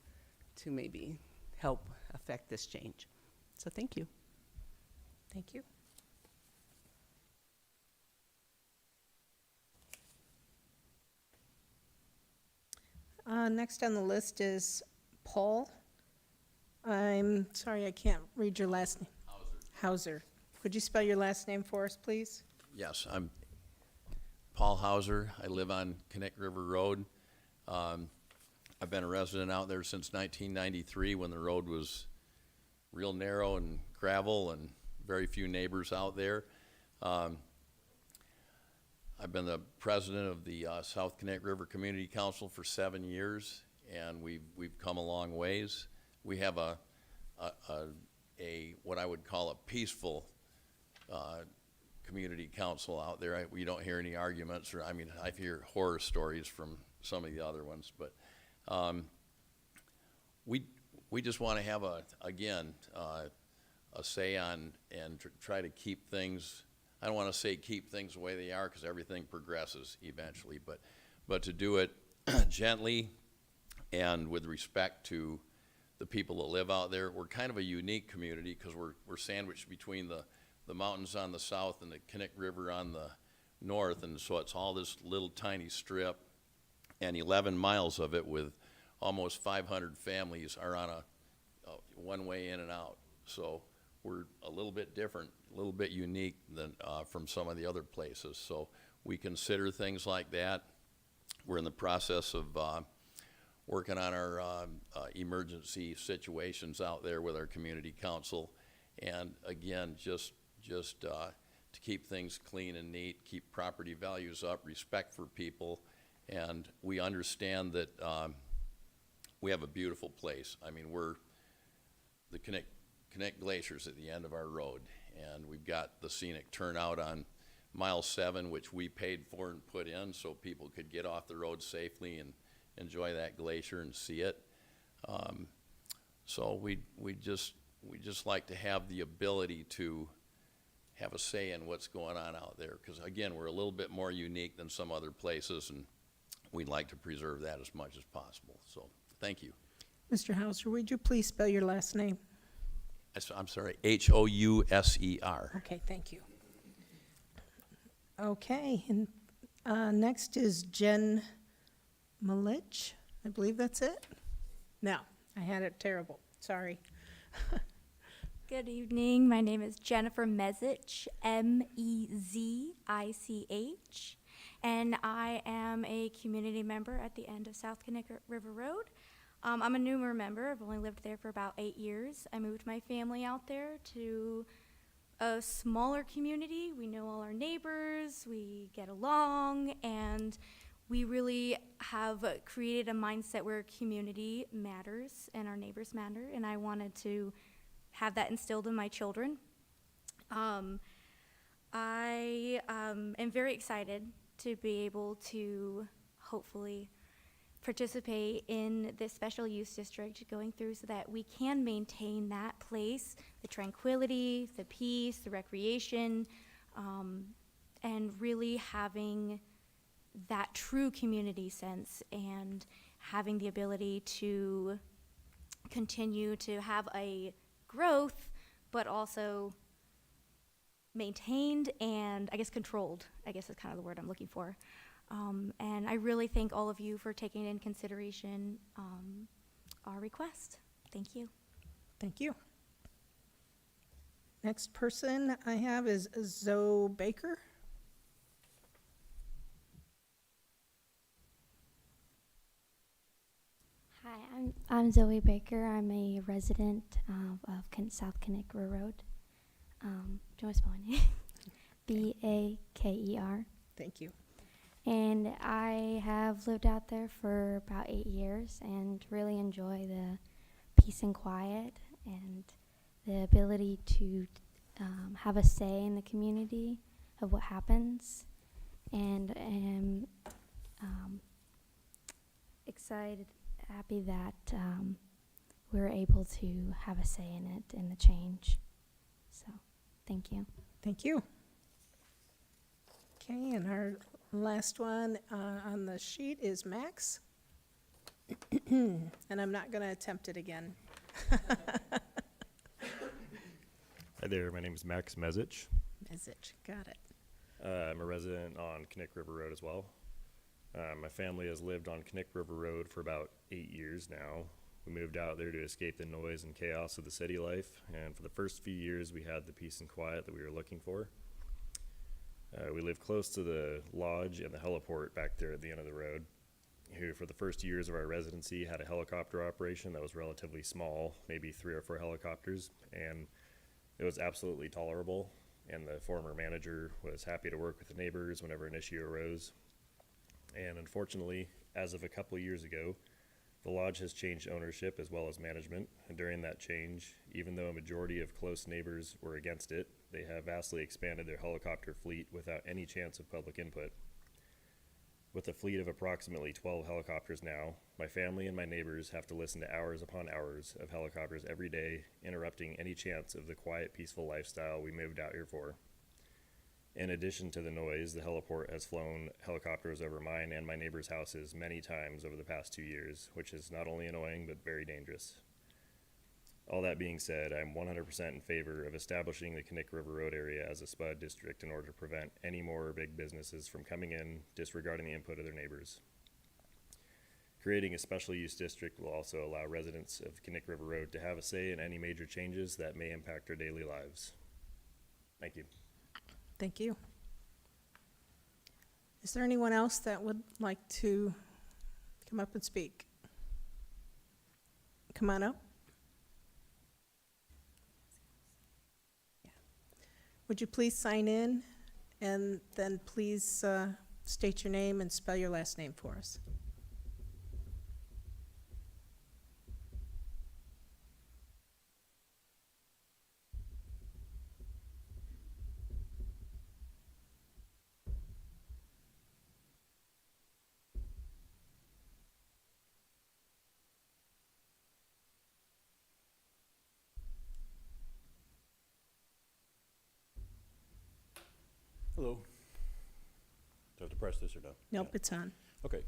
to maybe help affect this change. So thank you. Thank you. Next on the list is Paul. I'm sorry, I can't read your last name. Hauser. Could you spell your last name for us, please? Yes, I'm Paul Hauser. I live on Connect River Road. I've been a resident out there since 1993 when the road was real narrow and gravel and very few neighbors out there. I've been the president of the South Connect River Community Council for 7 years, and we've come a long ways. We have a what I would call a peaceful community council out there. We don't hear any arguments, or I mean, I hear horror stories from some of the other ones, but we just want to have a say on and try to keep things. I don't want to say keep things the way they are because everything progresses eventually, but to do it gently and with respect to the people that live out there. We're kind of a unique community because we're sandwiched between the mountains on the south and the Connect River on the north, and so it's all this little tiny strip, and 11 miles of it with almost 500 families are on a one way in and out. So we're a little bit different, a little bit unique than from some of the other places. So we consider things like that. We're in the process of working on our emergency situations out there with our community council, and again, just to keep things clean and neat, keep property values up, respect for people, and we understand that we have a beautiful place. I mean, the Connect Connect Glaciers at the end of our road. And we've got the scenic turnout on mile 7, which we paid for and put in so people could get off the road safely and enjoy that glacier and see it. So we just like to have the ability to have a say in what's going on out there, because again, we're a little bit more unique than some other places, and we'd like to preserve that as much as possible. So thank you. Mr. Hauser, would you please spell your last name? I'm sorry, Houser. Okay, thank you. Okay, and next is Jen Malich. I believe that's it? No, I had it terrible. Sorry. Good evening. My name is Jennifer Mezich, Mezich, and I am a community member at the end of South Connecticut River Road. I'm a newer member. I've only lived there for about 8 years. I moved my family out there to a smaller community. We know all our neighbors, we get along, and we really have created a mindset where community matters and our neighbors matter, and I wanted to have that instilled in my children. I am very excited to be able to hopefully participate in this special use district going through so that we can maintain that place, the tranquility, the peace, the recreation, and really having that true community sense and having the ability to continue to have a growth, but also maintained and I guess controlled, I guess is kind of the word I'm looking for. And I really thank all of you for taking in consideration our request. Thank you. Thank you. Next person I have is Zoe Baker. Hi, I'm Zoe Baker. I'm a resident of South Connecticut Road. Do you want to spell my name? Baker. Thank you. And I have lived out there for about 8 years and really enjoy the peace and quiet and the ability to have a say in the community of what happens. And am excited, happy that we're able to have a say in it, in the change. So, thank you. Thank you. Okay, and our last one on the sheet is Max. And I'm not going to attempt it again. Hi there, my name is Max Mezich. Mezich, got it. I'm a resident on Connecticut River Road as well. My family has lived on Connecticut River Road for about 8 years now. We moved out there to escape the noise and chaos of the city life, and for the first few years we had the peace and quiet that we were looking for. We lived close to the lodge and the heliport back there at the end of the road, who for the first years of our residency had a helicopter operation that was relatively small, maybe 3 or 4 helicopters, and it was absolutely tolerable, and the former manager was happy to work with the neighbors whenever an issue arose. And unfortunately, as of a couple of years ago, the lodge has changed ownership as well as management, and during that change, even though a majority of close neighbors were against it, they have vastly expanded their helicopter fleet without any chance of public input. With a fleet of approximately 12 helicopters now, my family and my neighbors have to listen to hours upon hours of helicopters every day, interrupting any chance of the quiet, peaceful lifestyle we moved out here for. In addition to the noise, the heliport has flown helicopters over mine and my neighbors' houses many times over the past 2 years, which is not only annoying but very dangerous. All that being said, I'm 100% in favor of establishing the Connecticut River Road area as a SPUD district in order to prevent any more big businesses from coming in, disregarding the input of their neighbors. Creating a special use district will also allow residents of Connecticut River Road to have a say in any major changes that may impact their daily lives. Thank you. Thank you. Is there anyone else that would like to come up and speak? Come on up. Would you please sign in and then please state your name and spell your last name for us? Hello. Do I have to press this or no? Nope, it's on. Okay.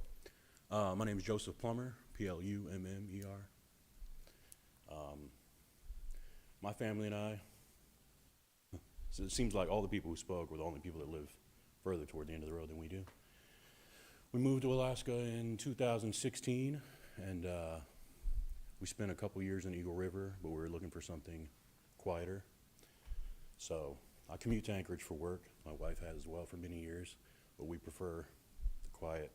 My name is Joseph Plummer, Plummer. My family and I, so it seems like all the people who spoke were the only people that live further toward the end of the road than we do. We moved to Alaska in 2016, and we spent a couple years in Eagle River, but we were looking for something quieter. So I commute to Anchorage for work. My wife has as well for many years, but we prefer the quiet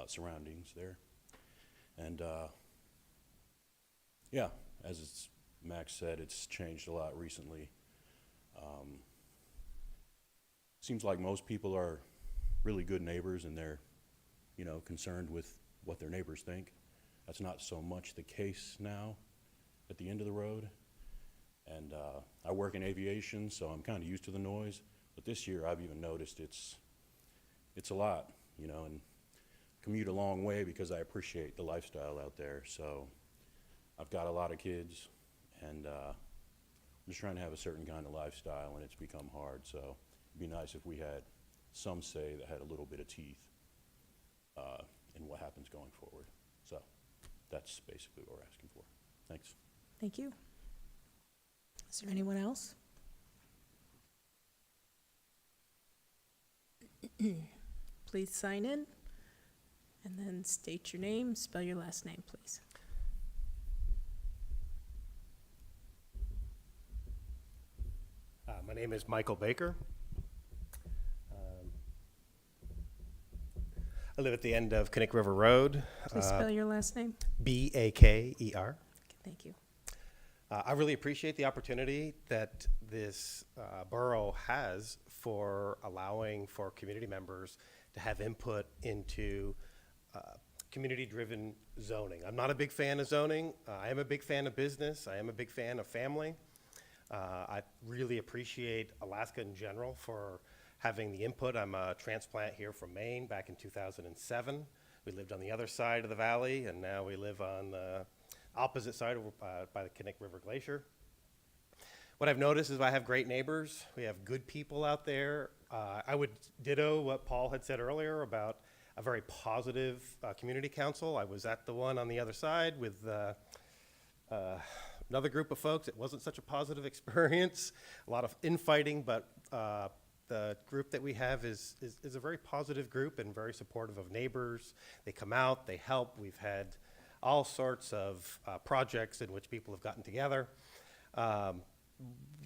surroundings there. And yeah, as Max said, it's changed a lot recently. Seems like most people are really good neighbors and they're, concerned with what their neighbors think. That's not so much the case now at the end of the road. And I work in aviation, so I'm kind of used to the noise. But this year, I've even noticed it's a lot, and commute a long way because I appreciate the lifestyle out there. So I've got a lot of kids, and I'm just trying to have a certain kind of lifestyle, and it's become hard. So it'd be nice if we had some say that had a little bit of teeth in what happens going forward. So that's basically what we're asking for. Thanks. Thank you. Is there anyone else? Please sign in and then state your name, spell your last name, please. My name is Michael Baker. I live at the end of Kinnick River Road. Please spell your last name. Baker. Okay, thank you. I really appreciate the opportunity that this borough has for allowing for community members to have input into community-driven zoning. I'm not a big fan of zoning. I am a big fan of business. I am a big fan of family. I really appreciate Alaska in general for having the input. I'm a transplant here from Maine back in 2007. We lived on the other side of the valley, and now we live on the opposite side by the Kinnick River Glacier. What I've noticed is I have great neighbors. We have good people out there. I would ditto what Paul had said earlier about a very positive community council. I was at the one on the other side with another group of folks. It wasn't such a positive experience. A lot of infighting, but the group that we have is a very positive group and very supportive of neighbors. They come out, they help. We've had all sorts of projects in which people have gotten together.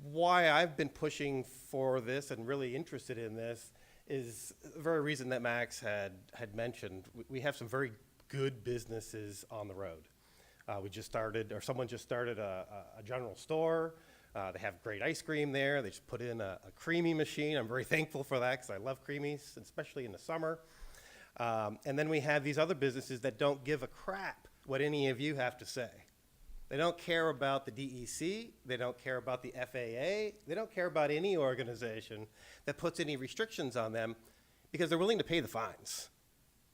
Why I've been pushing for this and really interested in this is the very reason that Max had mentioned. We have some very good businesses on the road. Someone just started a general store. They have great ice cream there. They just put in a creamy machine. I'm very thankful for that because I love creamies, especially in the summer. And then we have these other businesses that don't give a crap what any of you have to say. They don't care about the DEC. They don't care about the FAA. They don't care about any organization that puts any restrictions on them because they're willing to pay the fines.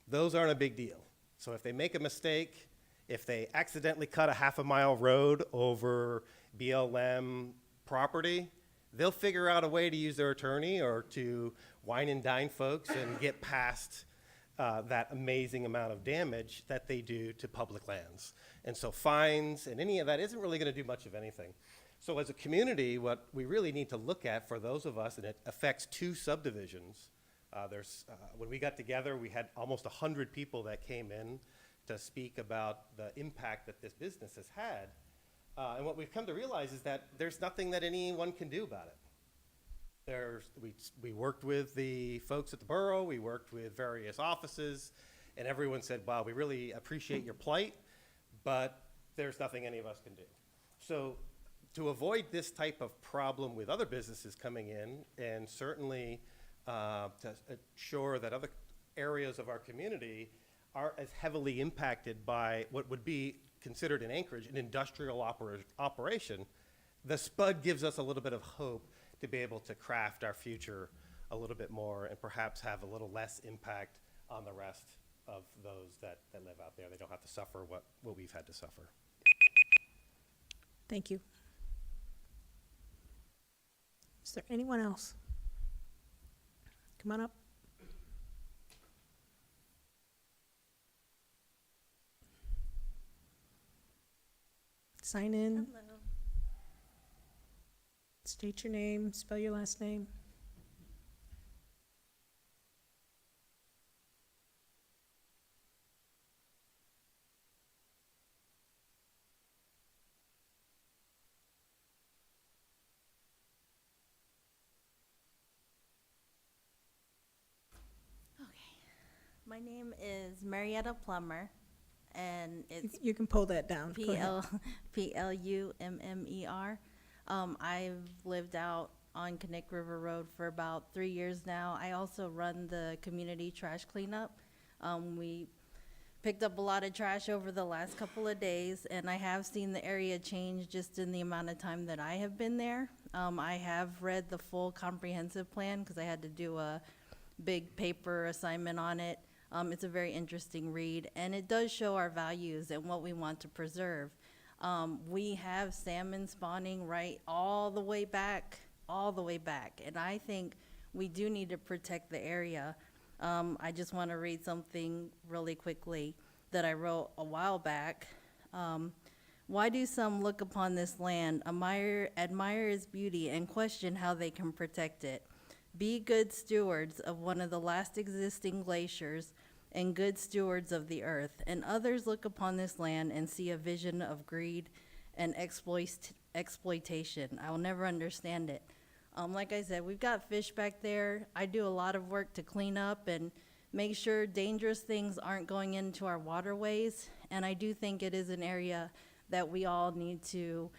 Those aren't a big deal. So if they make a mistake, if they accidentally cut a half-a-mile road over BLM property, they'll figure out a way to use their attorney or to wine and dine folks and get past that amazing amount of damage that they do to public lands. And so fines and any of that isn't really going to do much of anything. So as a community, what we really need to look at for those of us, and it affects 2 subdivisions. When we got together, we had almost 100 people that came in to speak about the impact that this business has had. And what we've come to realize is that there's nothing that anyone can do about it. We worked with the folks at the borough, we worked with various offices, and everyone said, wow, we really appreciate your plight, but there's nothing any of us can do. So to avoid this type of problem with other businesses coming in, and certainly to ensure that other areas of our community are as heavily impacted by what would be considered in Anchorage an industrial operation, the SPUD gives us a little bit of hope to be able to craft our future a little bit more and perhaps have a little less impact on the rest of those that live out there. They don't have to suffer what we've had to suffer. Thank you. Is there anyone else? Come on up. Sign in. Hello. State your name, spell your last name. My name is Marietta Plummer, and it's You can pull that down. Go ahead. Plummer. I've lived out on Connect River Road for about 3 years now. I also run the community trash cleanup. We picked up a lot of trash over the last couple of days, and I have seen the area change just in the amount of time that I have been there. I have read the full comprehensive plan because I had to do a big paper assignment on it. It's a very interesting read, and it does show our values and what we want to preserve. We have salmon spawning right all the way back, and I think we do need to protect the area. I just want to read something really quickly that I wrote a while back. Why do some look upon this land, admire its beauty, and question how they can protect it? Be good stewards of one of the last existing glaciers and good stewards of the earth. And others look upon this land and see a vision of greed and exploitation. I will never understand it. Like I said, we've got fish back there. I do a lot of work to clean up and make sure dangerous things aren't going into our waterways. And I do think it is an area that we all need to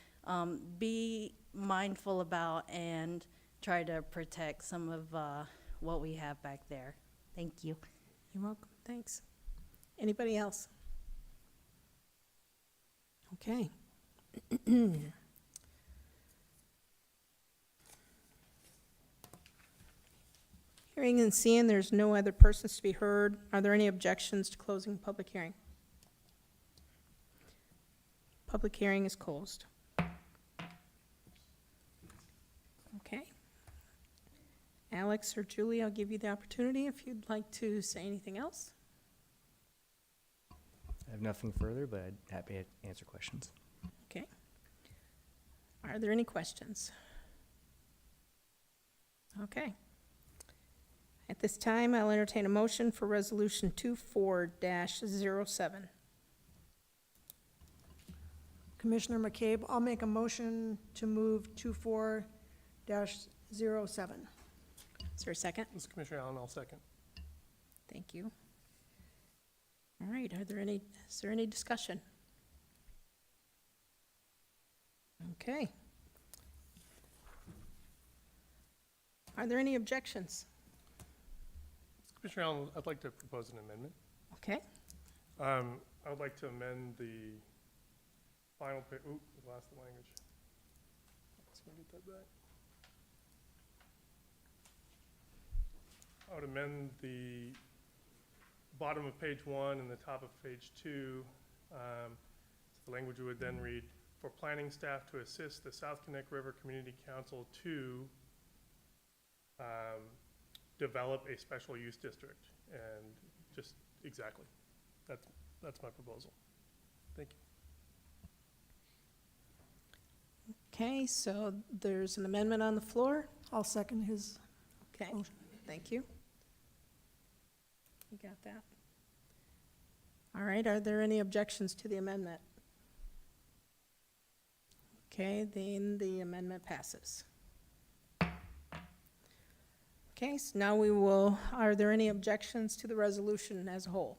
be mindful about and try to protect some of what we have back there. Thank you. You're welcome. Thanks. Anybody else? Okay. Hearing and seeing there's no other persons to be heard, are there any objections to closing the public hearing? Public hearing is closed. Okay. Alex or Julie, I'll give you the opportunity if you'd like to say anything else. I have nothing further, but I'd happy to answer questions. Okay. Are there any questions? Okay. At this time, I'll entertain a motion for Resolution 24-07. Commissioner McCabe, I'll make a motion to move 24-07. Is there a second? This is Commissioner Allen, I'll second. Thank you. All right, is there any discussion? Okay. Are there any objections? Commissioner Allen, I'd like to propose an amendment. Okay. I would like to amend the final, we lost the language. Let's get that back. I would amend the bottom of page 1 and the top of page 2. The language would then read, for planning staff to assist the South Connect River Community Council to develop a special use district. And just exactly, that's my proposal. Thank you. Okay, so there's an amendment on the floor. I'll second his Okay, motion. thank you. You got that? All right, are there any objections to the amendment? Okay, then the amendment passes. Okay, so now are there any objections to the resolution as a whole?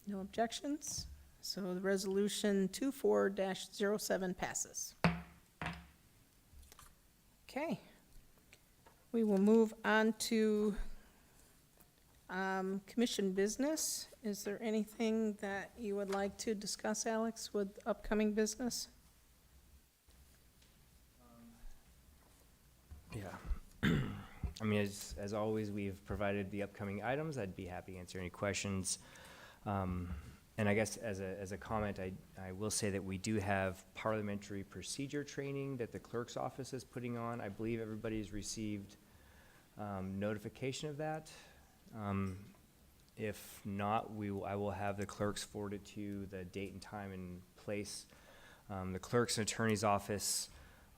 No objections, so the resolution 24-07 passes. Okay, we will move on to commission business. Is there anything that you would like to discuss, Alex, with upcoming business? Yeah. I mean, as always, we've provided the upcoming items. I'd be happy to answer any questions. And I guess as a comment, I will say that we do have parliamentary procedure training that the clerk's office is putting on. I believe everybody's received notification of that. If not, I will have the clerks forward it to the date and time and place. The clerk's and attorney's office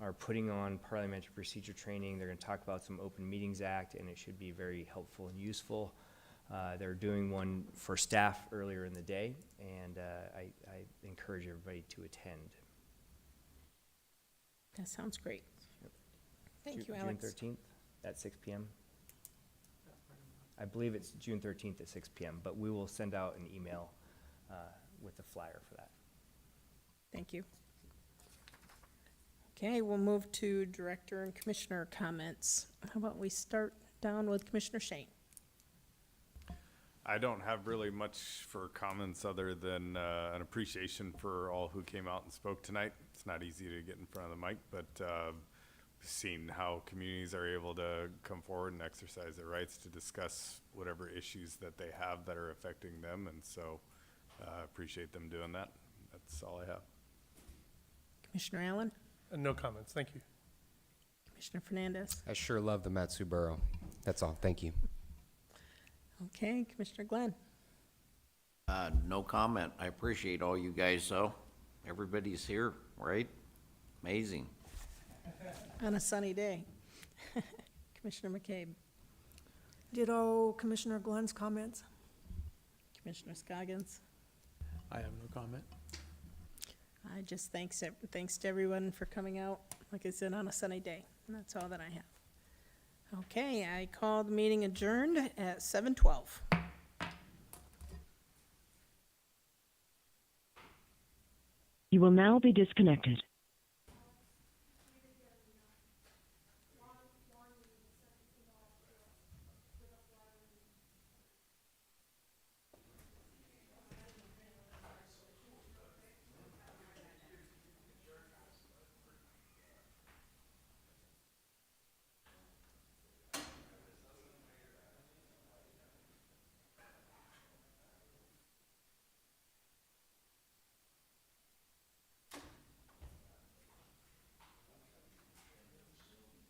are putting on parliamentary procedure training. They're going to talk about some Open Meetings Act, and it should be very helpful and useful. They're doing one for staff earlier in the day, and I encourage everybody to attend. That sounds great. Thank you, June Alex. 13th at 6 p.m. I believe it's June 13th at 6 p.m., but we will send out an email with a flyer for that. Thank you. Okay, we'll move to director and commissioner comments. How about we start down with Commissioner Shane? I don't have really much for comments other than an appreciation for all who came out and spoke tonight. It's not easy to get in front of the mic, but seen how communities are able to come forward and exercise their rights to discuss whatever issues that they have that are affecting them, and so appreciate them doing that. That's all I have. Commissioner Allen? No comments, thank you. Commissioner Fernandez? I sure love the Matsu Borough. That's all, thank you. Okay, Commissioner Glenn? No comment. I appreciate all you guys, though. Everybody's here, right? Amazing. On a sunny day. Commissioner McCabe? Ditto Commissioner Glenn's comments. Commissioner Scoggins? I have no comment. I just thanks to everyone for coming out, like I said, on a sunny day, and that's all that I have. Okay, I call the meeting adjourned at 7:12. You will now be disconnected.